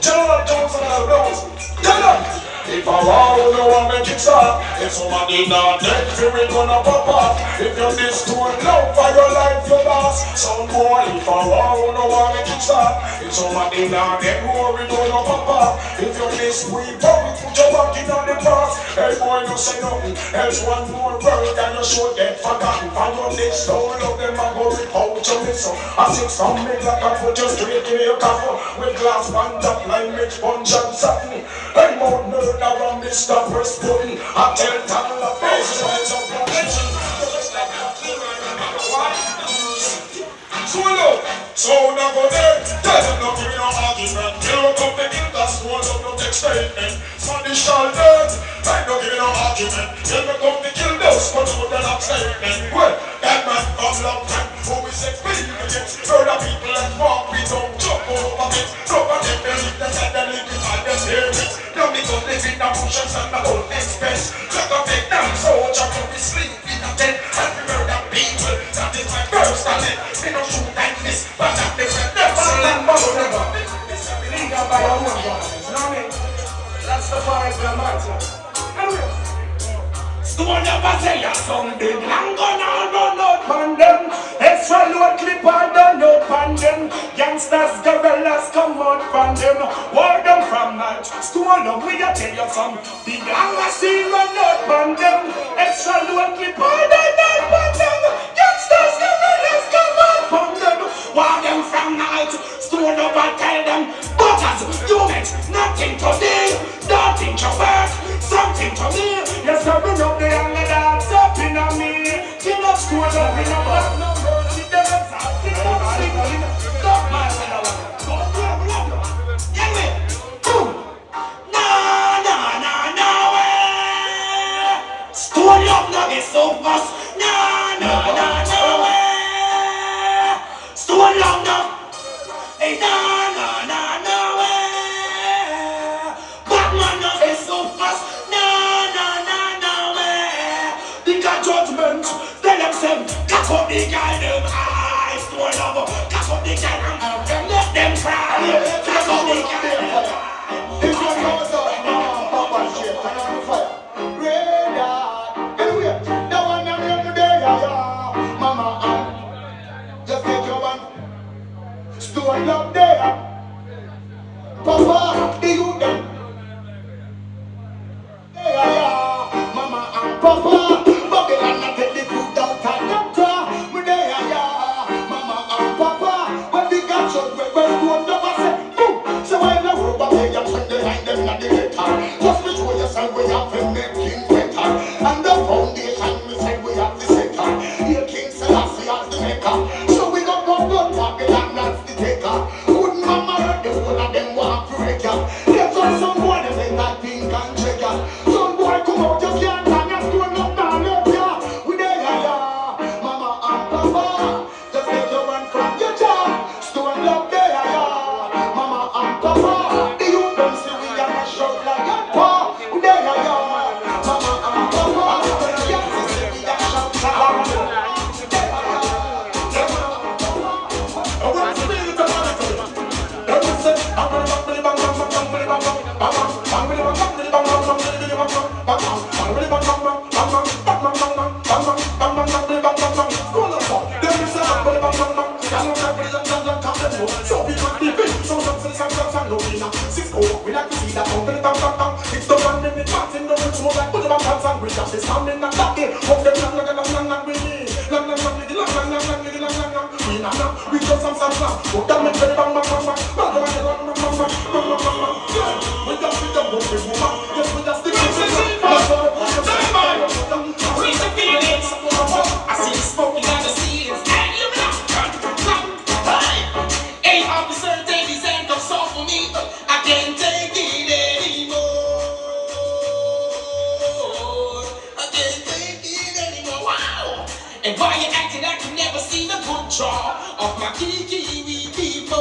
General Johnson and Rose, tell them. If I want to make it stop, if somebody not dead, we gonna pop up. If you're this too love for your life, you lost. Some boy, if I want to make it stop, if somebody not dead, we gonna pop up. If you're this weak, put your back in on the past. Hey boy, you say nothing, else one more word and you should get forgotten. For your this, don't love them and go rip out your missile. I see some make like I put you straight in your cover. With glass band up, line with sponge and satin. Hey more nerd around Mr. Press Button. I tell Tamala face, rise up your attention. Just like a cleaner. Swallow. So now go there. Tell them not giving no argument. Kill up the kill that swallow no take statement. Spanish shall dirt. I no giving no argument. Tell me come to kill those but no than a statement. Well, that man come long time. Who is experienced? Further people and walk we don't jump over it. Drop on them believe that they're living on the spirits. Now me go live in the bushes and the old expense. Look up big down soldier to be sleep in a tent. And we murder people. That is my first talent. Me no shoot like this, but I'm different. Never let go. League by your own government, you know what I mean? That's the fire matter. Stone never say a something. I'm gonna run out on them. Extra load clip on the note on them. Youngsters, gorillas, come out from them. War them from night. Stone up, we a tell you some. The youngsters see run out on them. Extra load clip on the note on them. Youngsters, gorillas, come out from them. War them from night. Stone up and tell them. Butters, you meant nothing to me. Nothing to work. Something to me. Yes, coming up the younger dogs up in a me. Kill up school up in a back number. See them outside. Kill up sleeping. Stop my window. Go, get me. Boom. No way. Stone up now get so fast. No way. Stone up now. Hey, no way. Batman now get so fast. Judgment, tell them some cock up the guy them eyes to love, cock up the guy and let them cry, cock up the guy. If you know so, Papa shit, turn on the fire. Radar, anyway, the one I'm here today, yeah, Mama, just take your one, stone up there, Papa, the youth them, yeah, Mama and Papa. Babylon not take the food out and them try. Me there, yeah, Mama and Papa. When we got shot, we go never say, boom. So when the world back here, you turn the line, them not the letter. Just be sure yourself we have to make things better. And the foundation, we say we have the center. Here King Selassie as the maker. So we got go good, Babylon not the taker. Good mama heard the whole of them want to break ya. There's just some boy them make that thing can trigger. Some boy come out, you can't hang your stone up now. It's the one in the dance in the roots, more like put them on pants and bridge. It's standing and talking. Hope them lang we need. Lang we just some hope them make the bang. Yeah, we just with the book with woman. Yes, we just stick with the feelings. I see smoking on the seas. And you ain't officer, ladies and come soft for me. I can't take it anymore. I can't take it anymore. Wow! And why you acting like you never seen a good draw of my Kiki before?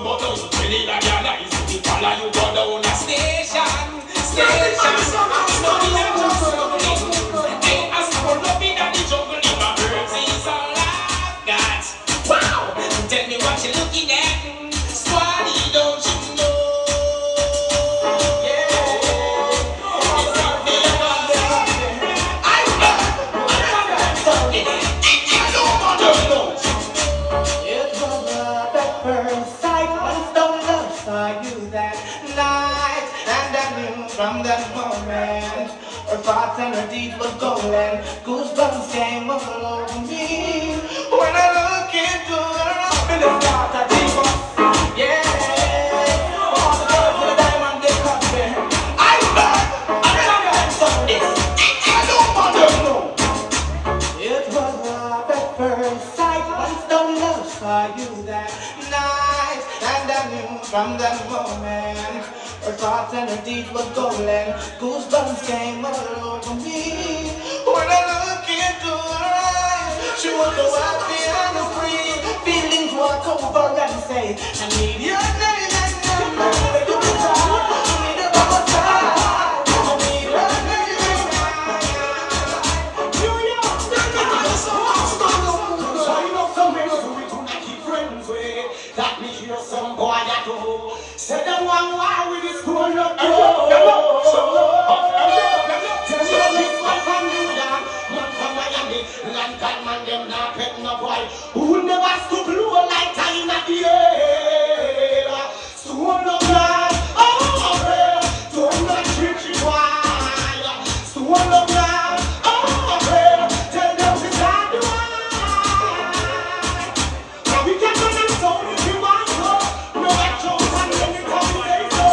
But don't really realize if you follow you go down a station. Ain't as for loving and the jungle in my birds is all I've got. Wow! Tell me what you're looking at. Squally, don't you know? From that moment, her thoughts and her deeds were golden. Goosebumps came all over me when I look into her eyes. And it's not a diva, yeah. All the girls with a diamond they cut me. I love so this. I don't want to know. from that moment. Her thoughts and her deeds were golden. Goosebumps came all over me. When I look into her eyes, she was so happy and free. Feelings walk over and say, I need your name and number. You can talk, I need her by my side. I need her name and number. New York, I know some men who we do not keep friends with. That me hear some boy that go. Say them one why with this grown up girl. Tell me this one from New York, man from Miami, London man them not pet no boy. Who never stoop low like time at the air. So no man, oh man, don't not treat you wild. So no man, oh man, tell them to start the wine. Now we can run and sound if you want to. No action and anytime we say so.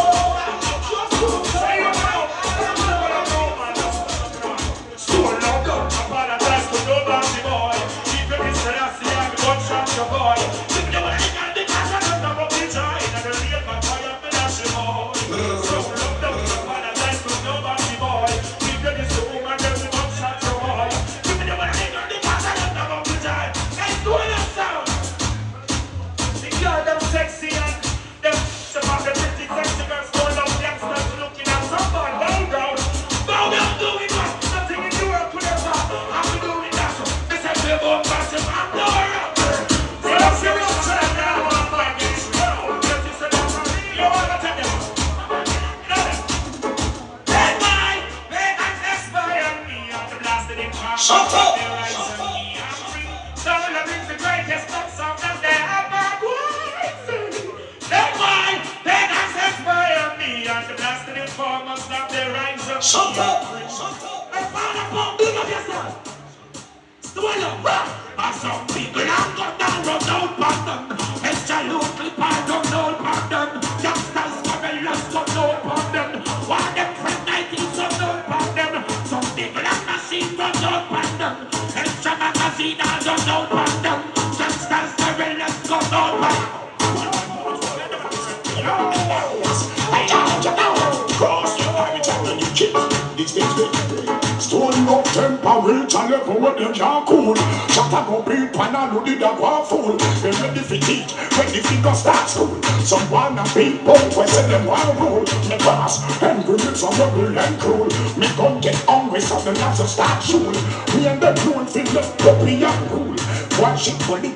Just to say it now. So long down, apologize to nobody boy. Keep your kiss and I see I'm gunshot your boy. If you want to get the cash and I'm not the joy, and the real man fire for that shit boy. So long down, apologize to nobody boy. Keep your kiss to woman, then we gunshot your boy. If you want to get the cash and I'm not the joy, let's do it sound. The girl them sexy and them about the pretty sexy girls going up youngsters looking at somebody bow down. Bow down, do it what? Nothing in the world could ever have to do with that. This is the book massive and no rapper. So that's your option and now I'm like this. Yes, you said that's what you want to tell them. Let my veins expire me on the blasted in car. Shut up! Some of the things the greatest love song that they ever would sing. Let my veins expire me on the blasted informers that they rise up. Shut up! I found a bomb, big up yourself. Swallow, and some people have got down, run out on them. Extra local pardon, no pardon. Youngsters, gorillas, got no pardon. One them friend 19, some no pardon. Some people have machine, run out pardon. Extra magazine, and run out pardon. Youngsters, gorillas, got no pardon. I charge you down. Cross your pirate and you kill. These things will stone up temper, reach a level where them can't cool. Shut up on people and I know they don't go fool. They ready for teach, ready for go start school. Some wanna people, we say them want rule. Me boss, and we mix some rebel and cool. Me gon' get hungry so the lads will start school. Me and the blue and feel the puppy and cool. One shit for the